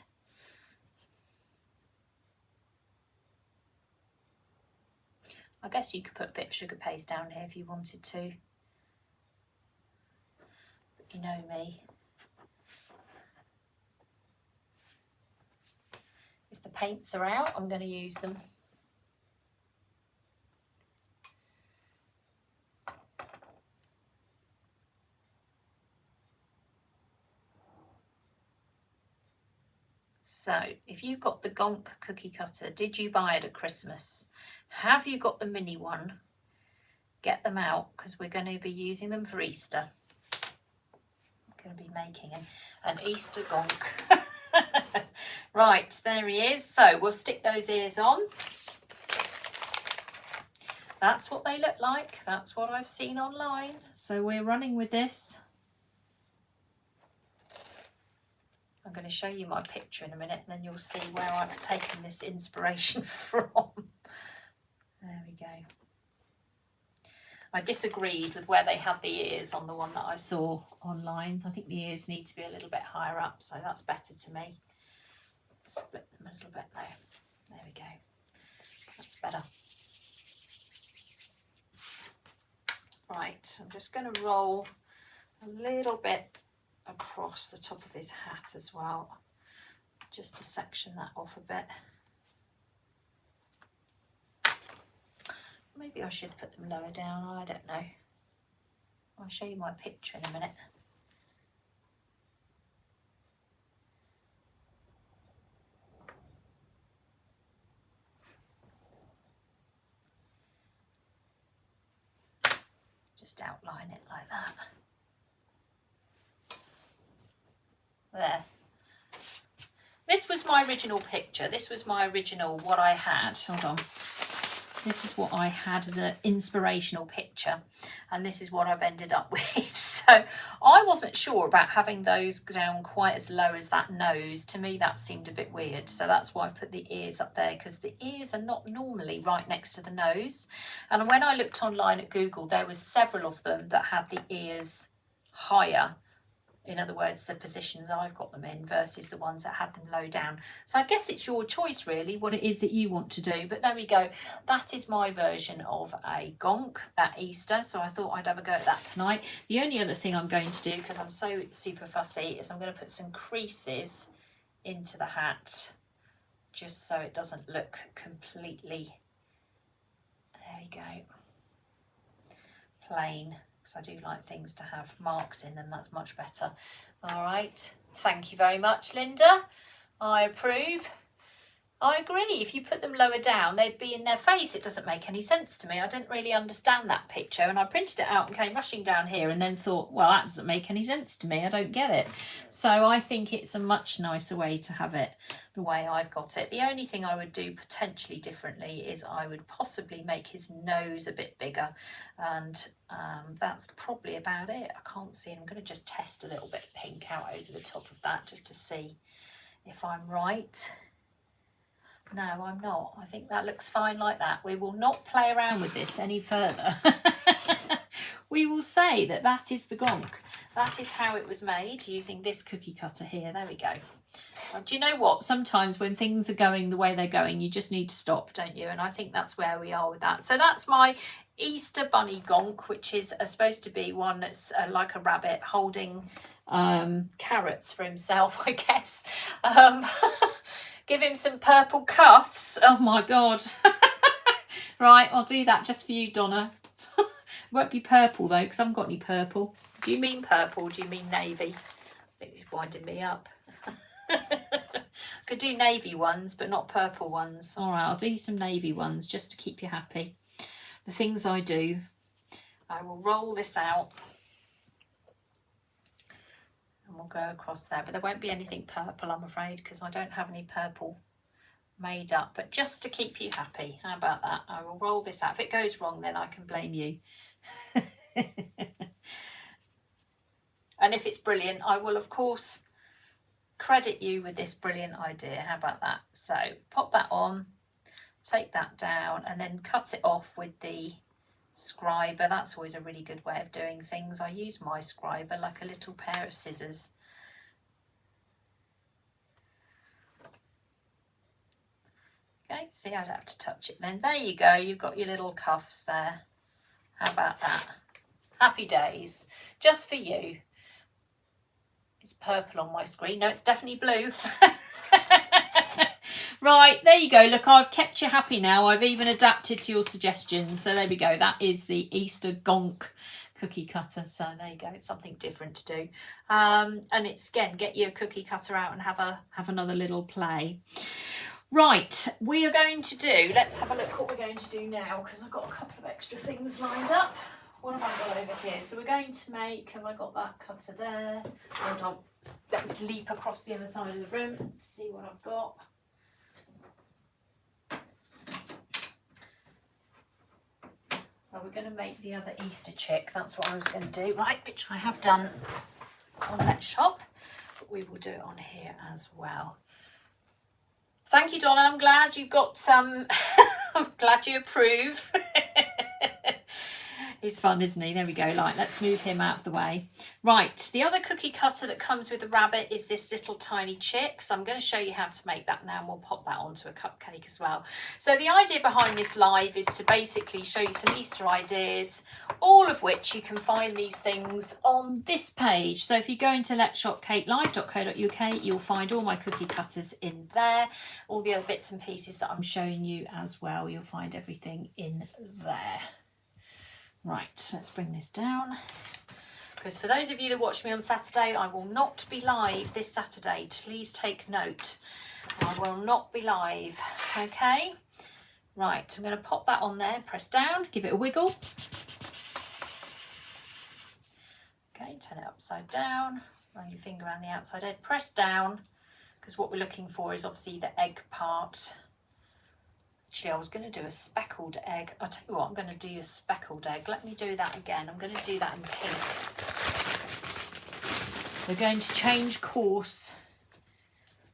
I guess you could put a bit of sugar paste down here if you wanted to. But you know me. If the paints are out, I'm going to use them. So, if you've got the Gonk cookie cutter, did you buy it at Christmas? Have you got the mini one? Get them out, because we're going to be using them for Easter. I'm going to be making an Easter Gonk. Right, there he is. So, we'll stick those ears on. That's what they look like. That's what I've seen online. So, we're running with this. I'm going to show you my picture in a minute, and then you'll see where I've taken this inspiration from. There we go. I disagreed with where they had the ears on the one that I saw online. I think the ears need to be a little bit higher up, so that's better to me. Split them a little bit there. There we go. That's better. Right, I'm just going to roll a little bit across the top of his hat as well, just to section that off a bit. Maybe I should put them lower down, I don't know. I'll show you my picture in a minute. Just outline it like that. There. This was my original picture. This was my original, what I had. Hold on. This is what I had as an inspirational picture. And this is what I've ended up with. So I wasn't sure about having those down quite as low as that nose. To me, that seemed a bit weird. So that's why I put the ears up there, because the ears are not normally right next to the nose. And when I looked online at Google, there was several of them that had the ears higher. In other words, the positions I've got them in versus the ones that had them low down. So I guess it's your choice really, what it is that you want to do. But there we go. That is my version of a Gonk at Easter. So I thought I'd have a go at that tonight. The only other thing I'm going to do, because I'm so super fussy, is I'm going to put some creases into the hat, just so it doesn't look completely, there we go, plain. Because I do like things to have marks in them. That's much better. All right. Thank you very much, Linda. I approve. I agree. If you put them lower down, they'd be in their face. It doesn't make any sense to me. I didn't really understand that picture, and I printed it out and came rushing down here and then thought, well, that doesn't make any sense to me. I don't get it. So I think it's a much nicer way to have it the way I've got it. The only thing I would do potentially differently is I would possibly make his nose a bit bigger, and that's probably about it. I can't see. I'm going to just test a little bit of pink out over the top of that just to see if I'm right. No, I'm not. I think that looks fine like that. We will not play around with this any further. We will say that that is the Gonk. That is how it was made using this cookie cutter here. There we go. Do you know what? Sometimes when things are going the way they're going, you just need to stop, don't you? And I think that's where we are with that. So that's my Easter Bunny Gonk, which is supposed to be one that's like a rabbit holding carrots for himself, I guess. Give him some purple cuffs. Oh my God. Right, I'll do that just for you, Donna. Won't be purple though, because I haven't got any purple. Do you mean purple? Do you mean navy? I think he's winding me up. Could do navy ones, but not purple ones. All right, I'll do some navy ones just to keep you happy. The things I do. I will roll this out. And we'll go across there, but there won't be anything purple, I'm afraid, because I don't have any purple made up. But just to keep you happy, how about that? I will roll this out. If it goes wrong, then I can blame you. And if it's brilliant, I will, of course, credit you with this brilliant idea. How about that? So pop that on, take that down, and then cut it off with the scriber. That's always a really good way of doing things. I use my scriber like a little pair of scissors. Okay, see, I don't have to touch it then. There you go, you've got your little cuffs there. How about that? Happy days, just for you. It's purple on my screen. No, it's definitely blue. Right, there you go. Look, I've kept you happy now. I've even adapted to your suggestions. So there we go. That is the Easter Gonk cookie cutter. So there you go. It's something different to do. And it's, again, get your cookie cutter out and have another little play. Right, we are going to do, let's have a look what we're going to do now, because I've got a couple of extra things lined up. What have I got over here? So we're going to make, have I got that cutter there? Hold on, let me leap across the other side of the room, see what I've got. Well, we're going to make the other Easter chick. That's what I was going to do, right, which I have done on Let's Shop, but we will do it on here as well. Thank you, Donna. I'm glad you got some. I'm glad you approve. He's fun, isn't he? There we go. Right, let's move him out of the way. Right, the other cookie cutter that comes with the rabbit is this little tiny chick. So I'm going to show you how to make that now, and we'll pop that onto a cupcake as well. So the idea behind this live is to basically show you some Easter ideas, all of which you can find these things on this page. So if you go into letsshopcakelive.co.uk, you'll find all my cookie cutters in there. All the other bits and pieces that I'm showing you as well, you'll find everything in there. Right, let's bring this down, because for those of you that watch me on Saturday, I will not be live this Saturday. Please take note. I will not be live, okay? Right, I'm going to pop that on there, press down, give it a wiggle. Okay, turn it upside down, run your finger around the outside edge, press down, because what we're looking for is obviously the egg part. Actually, I was going to do a speckled egg. I'll tell you what, I'm going to do a speckled egg. Let me do that again. I'm going to do that in pink. We're going to change course.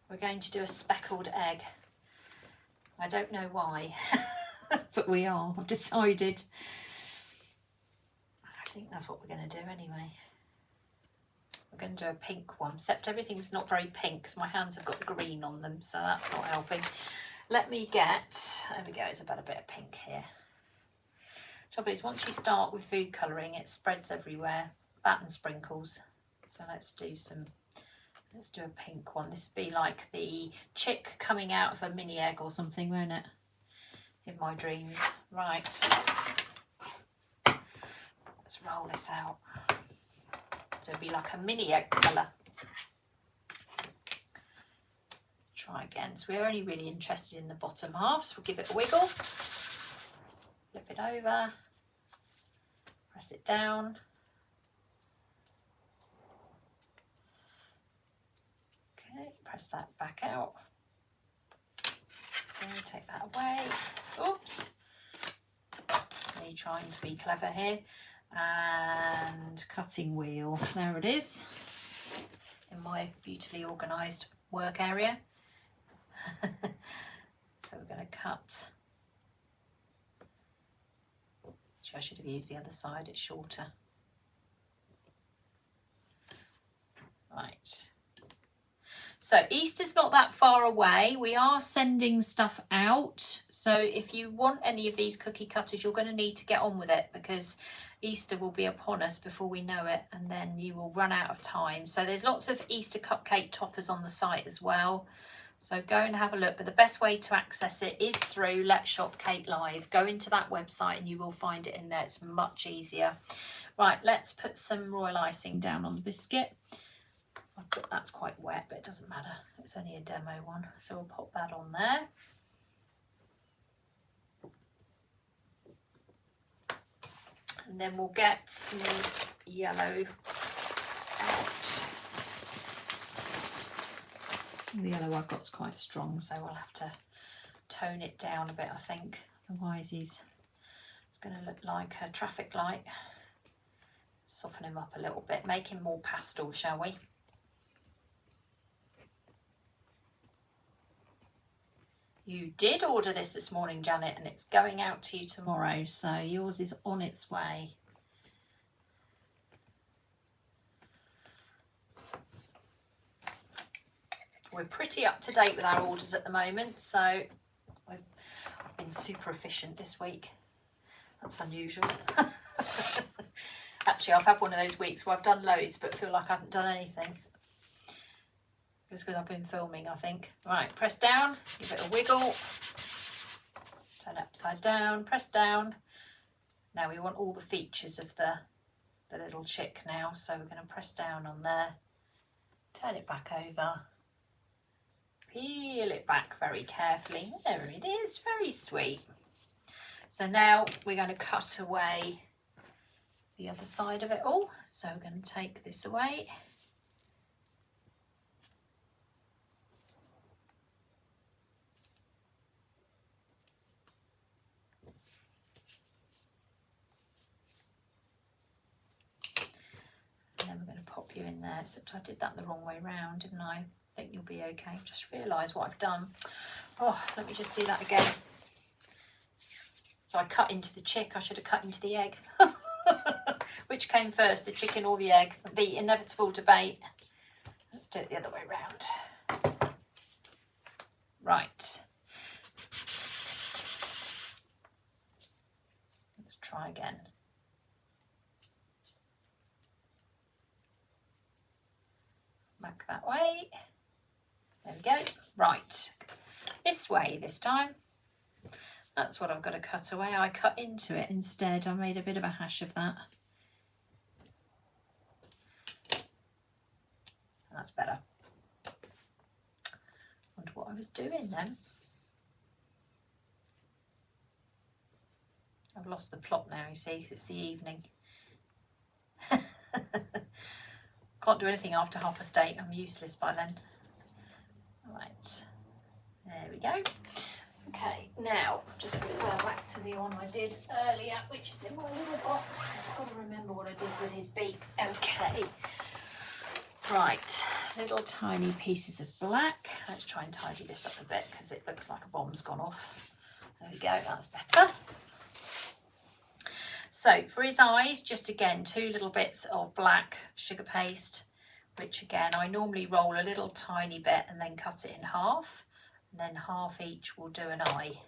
We're going to do a speckled egg. I don't know why, but we are. I've decided. I think that's what we're going to do anyway. We're going to do a pink one, except everything's not very pink because my hands have got green on them, so that's not helping. Let me get, there we go, it's about a bit of pink here. Trouble is, once you start with food colouring, it spreads everywhere, that and sprinkles. So let's do a pink one. This would be like the chick coming out of a mini egg or something, won't it? In my dreams. Right. Let's roll this out. So it'd be like a mini egg colour. Try again. So we're only really interested in the bottom half, so we'll give it a wiggle, flip it over, press it down. Okay, press that back out. Okay, take that away. Oops. Me trying to be clever here. And cutting wheel. There it is. In my beautifully organised work area. So we're going to cut. Actually, I should have used the other side, it's shorter. Right. So Easter's not that far away. We are sending stuff out. So if you want any of these cookie cutters, you're going to need to get on with it, because Easter will be upon us before we know it, and then you will run out of time. So there's lots of Easter cupcake toppers on the site as well. So go and have a look, but the best way to access it is through Let's Shop Cake Live. Go into that website and you will find it in there. It's much easier. Right, let's put some royal icing down on the biscuit. That's quite wet, but it doesn't matter. It's only a demo one. So we'll pop that on there. And then we'll get some yellow out. The yellow I've got is quite strong, so we'll have to tone it down a bit, I think. Otherwise it's going to look like a traffic light. Soften him up a little bit, make him more pastel, shall we? You did order this morning, Janet, and it's going out to you tomorrow, so yours is on its way. We're pretty up to date with our orders at the moment, so I've been super efficient this week. That's unusual. Actually, I've had one of those weeks where I've done loads but feel like I haven't done anything. It's because I've been filming, I think. Right, press down, give it a wiggle, turn it upside down, press down. Now we want all the features of the little chick now, so we're going to press down on there, turn it back over, peel it back very carefully. There it is, very sweet. So now we're going to cut away the other side of it all. So we're going to take this away. And then we're going to pop you in there, except I did that the wrong way round, didn't I? I think you'll be okay. Just realise what I've done. Oh, let me just do that again. So I cut into the chick, I should have cut into the egg. Which came first, the chicken or the egg? The inevitable debate. Let's do it the other way round. Right. Let's try again. Back that way. There we go. Right. This way this time. That's what I've got to cut away. I cut into it instead. I made a bit of a hash of that. That's better. Wonder what I was doing then. I've lost the plot now, you see, 'cause it's the evening. Can't do anything after 8:30. I'm useless by then. Right. There we go. Okay, now just refer back to the one I did earlier, which is in my little box, because I've got to remember what I did with his beak. Okay. Right, little tiny pieces of black. Let's try and tidy this up a bit because it looks like a bomb's gone off. There we go, that's better. So for his eyes, just again, 2 little bits of black sugar paste, which again, I normally roll a little tiny bit and then cut it in half. And then half each will do an eye.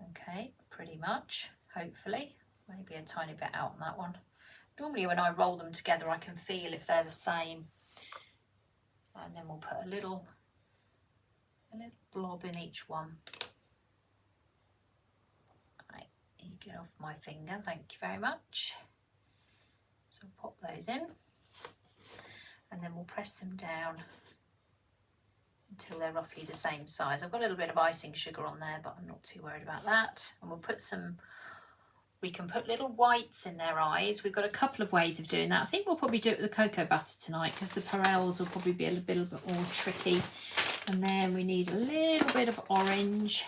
Okay, pretty much, hopefully. Maybe a tiny bit out on that one. Normally when I roll them together, I can feel if they're the same. And then we'll put a little blob in each one. Right, you get off my finger, thank you very much. So I'll pop those in. And then we'll press them down until they're roughly the same size. I've got a little bit of icing sugar on there, but I'm not too worried about that. And we'll put some, we can put little whites in their eyes. We've got a couple of ways of doing that. I think we'll probably do it with the cocoa butter tonight because the Perels will probably be a little bit more tricky. And then we need a little bit of orange,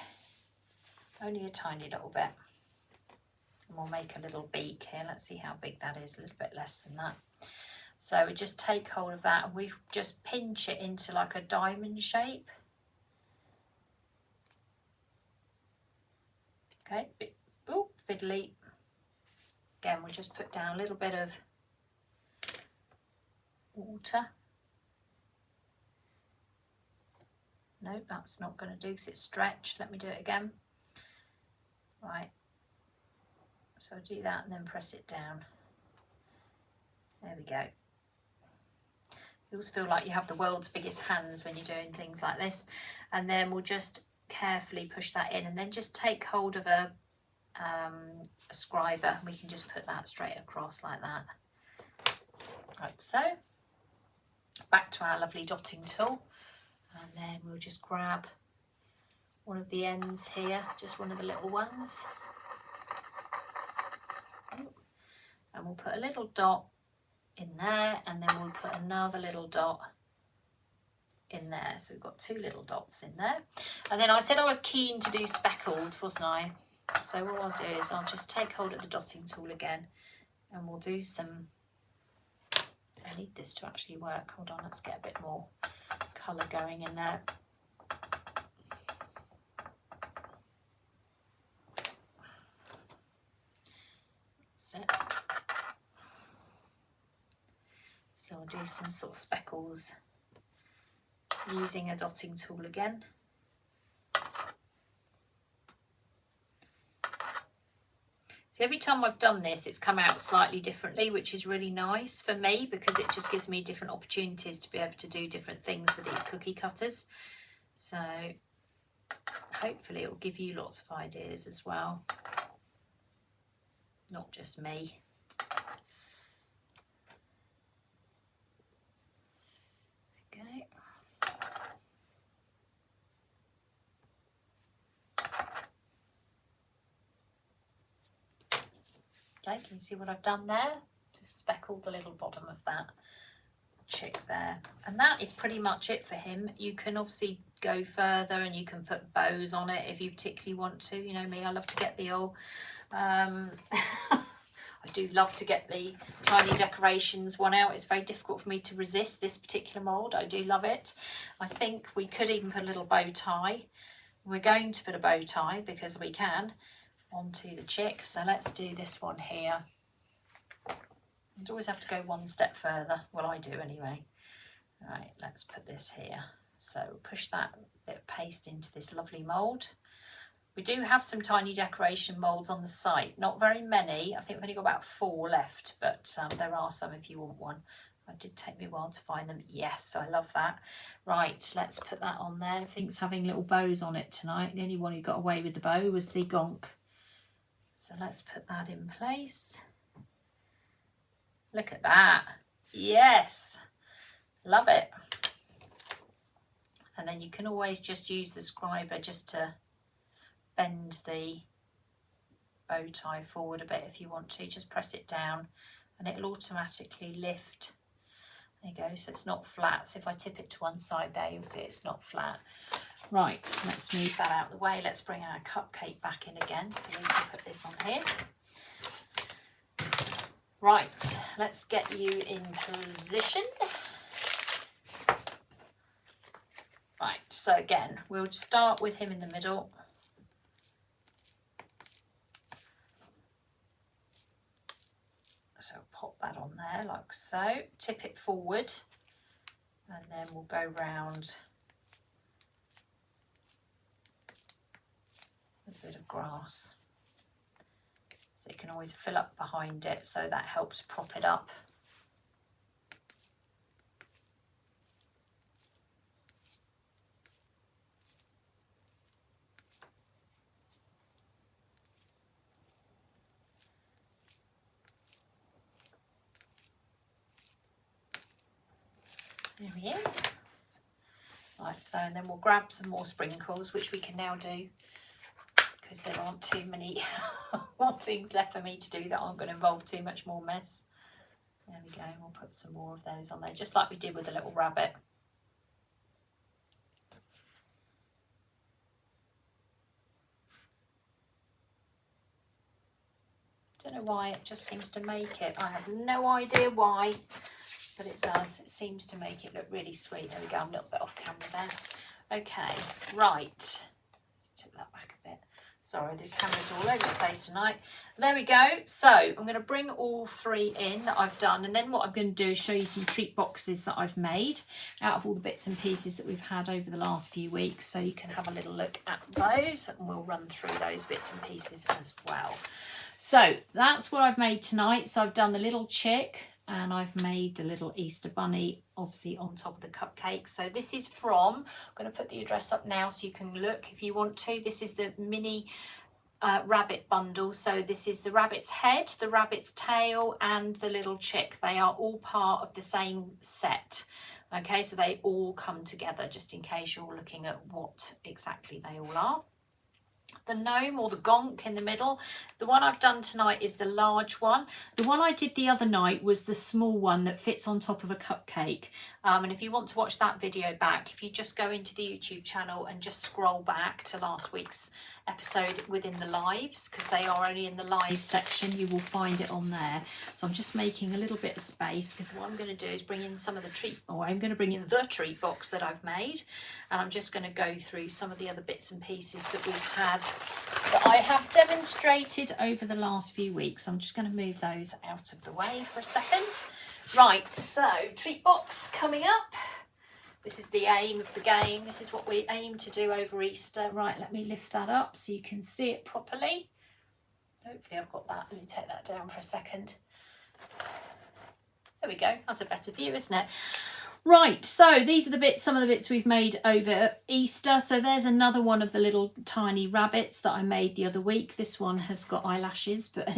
only a tiny little bit. And we'll make a little beak here. Let's see how big that is, a little bit less than that. So we just take hold of that and we just pinch it into like a diamond shape. Okay, oh, fiddly. Again, we just put down a little bit of water. No, that's not going to do because it's stretched. Let me do it again. Right. So I'll do that and then press it down. There we go. You always feel like you have the world's biggest hands when you're doing things like this. And then we'll just carefully push that in and then just take hold of a scriber and we can just put that straight across like that. Like so. Back to our lovely dotting tool. And then we'll just grab one of the ends here, just one of the little ones. And we'll put a little dot in there and then we'll put another little dot in there. So we've got 2 little dots in there. And then I said I was keen to do speckled, wasn't I? So what I'll do is I'll just take hold of the dotting tool again and we'll do some, I need this to actually work. Hold on, let's get a bit more colour going in there. That's it. So I'll do some sort of speckles using a dotting tool again. So every time I've done this, it's come out slightly differently, which is really nice for me because it just gives me different opportunities to be able to do different things with these cookie cutters. So hopefully it will give you lots of ideas as well, not just me. Okay. Okay, can you see what I've done there? Just speckled the little bottom of that chick there. And that is pretty much it for him. You can obviously go further and you can put bows on it if you particularly want to. You know me, I love to get the old... I do love to get the tiny decorations one out. It's very difficult for me to resist this particular mould. I do love it. I think we could even put a little bow tie. We're going to put a bow tie because we can onto the chick. So let's do this one here. You'd always have to go one step further. Well, I do anyway. All right, let's put this here. So push that bit of paste into this lovely mould. We do have some tiny decoration moulds on the site. Not very many. I think we've only got about 4 left, but there are some if you want one. It did take me a while to find them. Yes, I love that. Right, let's put that on there. Everything's having little bows on it tonight. The only one who got away with the bow was the gonk. So let's put that in place. Look at that. Yes, love it. And then you can always just use the scriber just to bend the bow tie forward a bit if you want to. Just press it down and it'll automatically lift. There you go, so it's not flat. So if I tip it to one side there, you'll see it's not flat. Right, let's move that out of the way. Let's bring our cupcake back in again so we can put this on here. Right, let's get you in position. Right, so again, we'll start with him in the middle. So pop that on there like so, tip it forward, and then we'll go round with a bit of grass. So you can always fill up behind it, so that helps prop it up. There he is. Right, so and then we'll grab some more sprinkles, which we can now do because there aren't too many more things left for me to do that aren't going to involve too much more mess. There we go, we'll put some more of those on there, just like we did with the little rabbit. Don't know why, it just seems to make it. I have no idea why, but it does. It seems to make it look really sweet. There we go, I'm a little bit off camera there. Okay, right. Let's tip that back a bit. Sorry, the camera's all over the place tonight. There we go. So I'm going to bring all 3 in that I've done. And then what I'm going to do is show you some treat boxes that I've made out of all the bits and pieces that we've had over the last few weeks. So you can have a little look at those and we'll run through those bits and pieces as well. So that's what I've made tonight. So I've done the little chick and I've made the little Easter bunny, obviously on top of the cupcake. So this is from, I'm going to put the address up now so you can look if you want to. This is the mini rabbit bundle. So this is the rabbit's head, the rabbit's tail and the little chick. They are all part of the same set. Okay, so they all come together just in case you're looking at what exactly they all are. The gnome or the gonk in the middle. The one I've done tonight is the large one. The one I did the other night was the small one that fits on top of a cupcake. And if you want to watch that video back, if you just go into the YouTube channel and just scroll back to last week's episode within the lives, because they are only in the live section. You will find it on there. So I'm just making a little bit of space, because what I'm going to do is bring in some of the treat, or I'm going to bring in the treat box that I've made, and I'm just going to go through some of the other bits and pieces that we've had that I have demonstrated over the last few weeks. I'm just going to move those out of the way for a second. Right, so treat box coming up. This is the aim of the game. This is what we aim to do over Easter. Right, let me lift that up so you can see it properly. Hopefully I've got that. Let me take that down for a second. There we go. That's a better view, isn't it? Right, so these are the bits, some of the bits we've made over Easter. So there's another one of the little tiny rabbits that I made the other week. This one has got eyelashes, but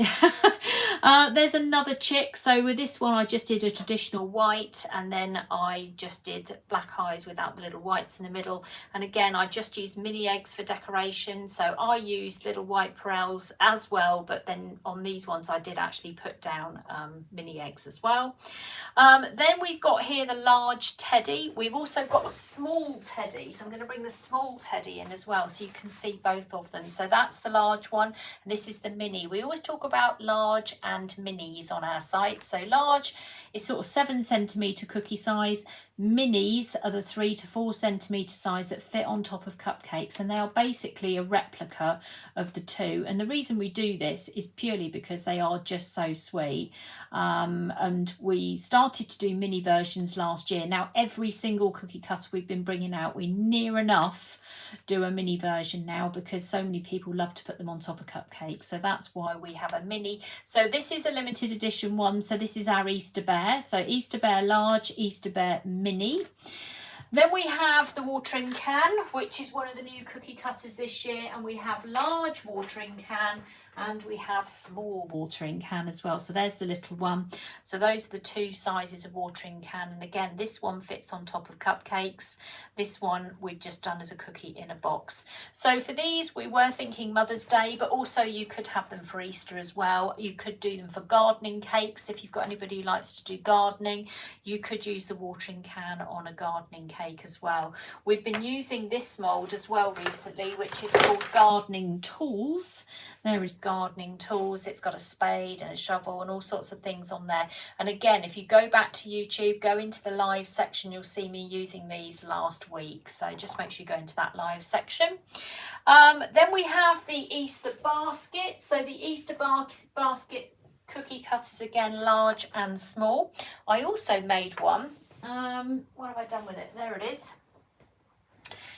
there's another chick. So with this one, I just did a traditional white, and then I just did black eyes without the little whites in the middle. And again, I just used mini eggs for decoration. So I used little white pearls as well, but then on these ones, I did actually put down mini eggs as well. Then we've got here the large teddy. We've also got a small teddy, so I'm going to bring the small teddy in as well so you can see both of them. So that's the large one, and this is the mini. We always talk about large and minis on our site. So large is sort of 7 centimetre cookie size. Minis are the 3 to 4 centimetre size that fit on top of cupcakes, and they are basically a replica of the two. And the reason we do this is purely because they are just so sweet. And we started to do mini versions last year. Now every single cookie cutter we've been bringing out, we near enough do a mini version now, because so many people love to put them on top of cupcakes. So that's why we have a mini. So this is a limited edition one. So this is our Easter bear. So Easter bear large, Easter bear mini. Then we have the watering can, which is one of the new cookie cutters this year, and we have large watering can and we have small watering can as well. So there's the little one. So those are the two sizes of watering can, and again this one fits on top of cupcakes. This one we've just done as a cookie in a box. So for these we were thinking Mother's Day, but also you could have them for Easter as well. You could do them for gardening cakes. If you've got anybody who likes to do gardening, you could use the watering can on a gardening cake as well. We've been using this mould as well recently, which is called Gardening Tools. There is Gardening Tools. It's got a spade and a shovel and all sorts of things on there. And again, if you go back to YouTube, go into the live section, you'll see me using these last week. So just make sure you go into that live section. Then we have the Easter basket. So the Easter basket cookie cutters, again, large and small. I also made one. What have I done with it? There it is.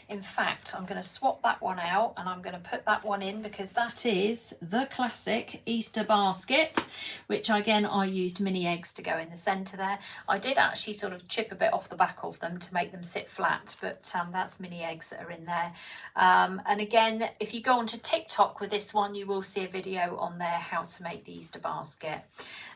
In fact, I'm going to swap that one out and I'm going to put that one in, because that is the classic Easter basket, which again I used mini eggs to go in the centre there. I did actually sort of chip a bit off the back of them to make them sit flat, but that's mini eggs that are in there. And again, if you go onto TikTok with this one, you will see a video on there how to make the Easter basket.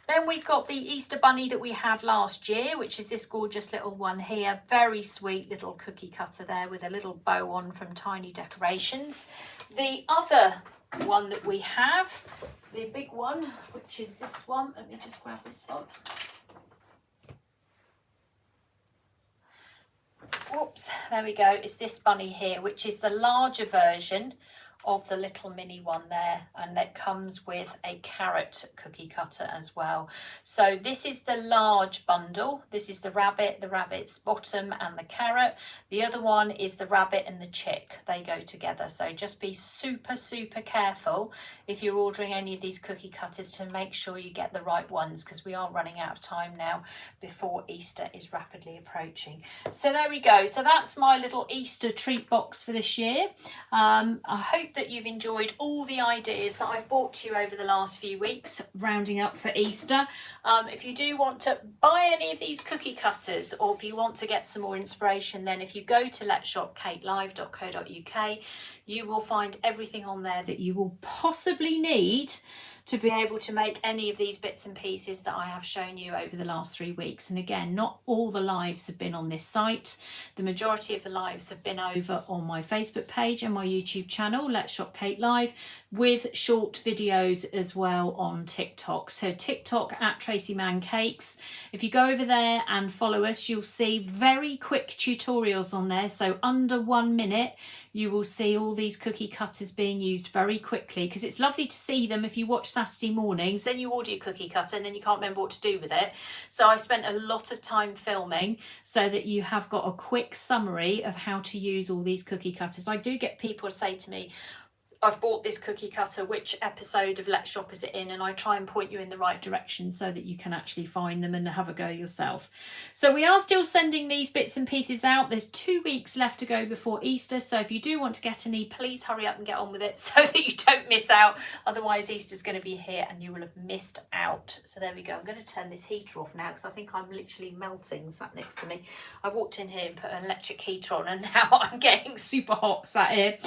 Then we've got the Easter bunny that we had last year, which is this gorgeous little one here. Very sweet little cookie cutter there with a little bow on from Tiny Decorations. The other one that we have, the big one, which is this one. Let me just grab this one. Whoops, there we go. It's this bunny here, which is the larger version of the little mini one there, and that comes with a carrot cookie cutter as well. So this is the large bundle. This is the rabbit's bottom and the carrot. The other one is the rabbit and the chick. They go together. So just be super careful if you're ordering any of these cookie cutters to make sure you get the right ones, because we are running out of time now before Easter is rapidly approaching. So there we go. So that's my little Easter treat box for this year. I hope that you've enjoyed all the ideas that I've brought to you over the last few weeks, rounding up for Easter. If you do want to buy any of these cookie cutters, or if you want to get some more inspiration, then if you go to letshopcakelive.co.uk, you will find everything on there that you will possibly need to be able to make any of these bits and pieces that I have shown you over the last 3 weeks. And again, not all the lives have been on this site. The majority of the lives have been over on my Facebook page and my YouTube channel, Let's Shop Cake Live. with short videos as well on TikTok. So TikTok at Tracey Mann Cakes. If you go over there and follow us, you'll see very quick tutorials on there. So under 1 minute, you will see all these cookie cutters being used very quickly, because it's lovely to see them if you watch Saturday mornings, then you order your cookie cutter and then you can't remember what to do with it. So I spent a lot of time filming so that you have got a quick summary of how to use all these cookie cutters. I do get people to say to me, I've bought this cookie cutter, which episode of Let's Shop is it in? And I try and point you in the right direction so that you can actually find them and have a go yourself. So we are still sending these bits and pieces out. There's 2 weeks left to go before Easter. So if you do want to get any, please hurry up and get on with it so that you don't miss out. Otherwise, Easter's going to be here and you will have missed out. So there we go. I'm going to turn this heater off now because I think I'm literally melting sat next to me. I walked in here and put an electric heater on and now I'm getting super hot sat here.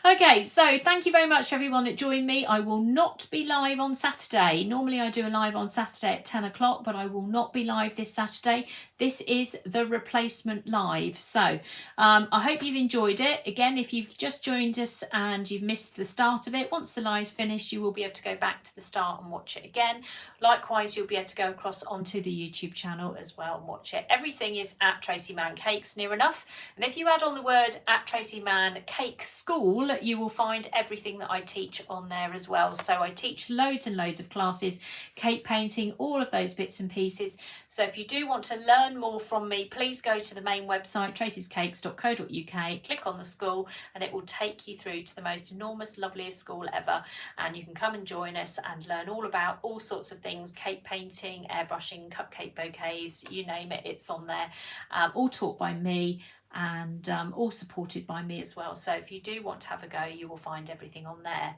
Okay, so thank you very much for everyone that joined me. I will not be live on Saturday. Normally I do a live on Saturday at 10 o'clock, but I will not be live this Saturday. This is the replacement live. So I hope you've enjoyed it. Again, if you've just joined us and you've missed the start of it, once the live's finished, you will be able to go back to the start and watch it again. Likewise, you'll be able to go across onto the YouTube channel as well and watch it. Everything is at Tracey Mann Cakes, near enough. And if you add on the word at Tracey Mann Cake School, you will find everything that I teach on there as well. So I teach loads and loads of classes, cake painting, all of those bits and pieces. So if you do want to learn more from me, please go to the main website, traceyscakes.co.uk, click on the school and it will take you through to the most enormous, loveliest school ever. And you can come and join us and learn all about all sorts of things, cake painting, airbrushing, cupcake bouquets, you name it, it's on there. All taught by me and all supported by me as well. So if you do want to have a go, you will find everything on there.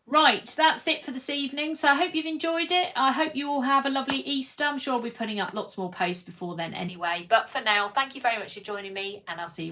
Right, that's it for this evening. So I hope you've enjoyed it. I hope you all have a lovely Easter. I'm sure I'll be putting up lots more posts before then anyway. But for now, thank you very much for joining me and I'll see you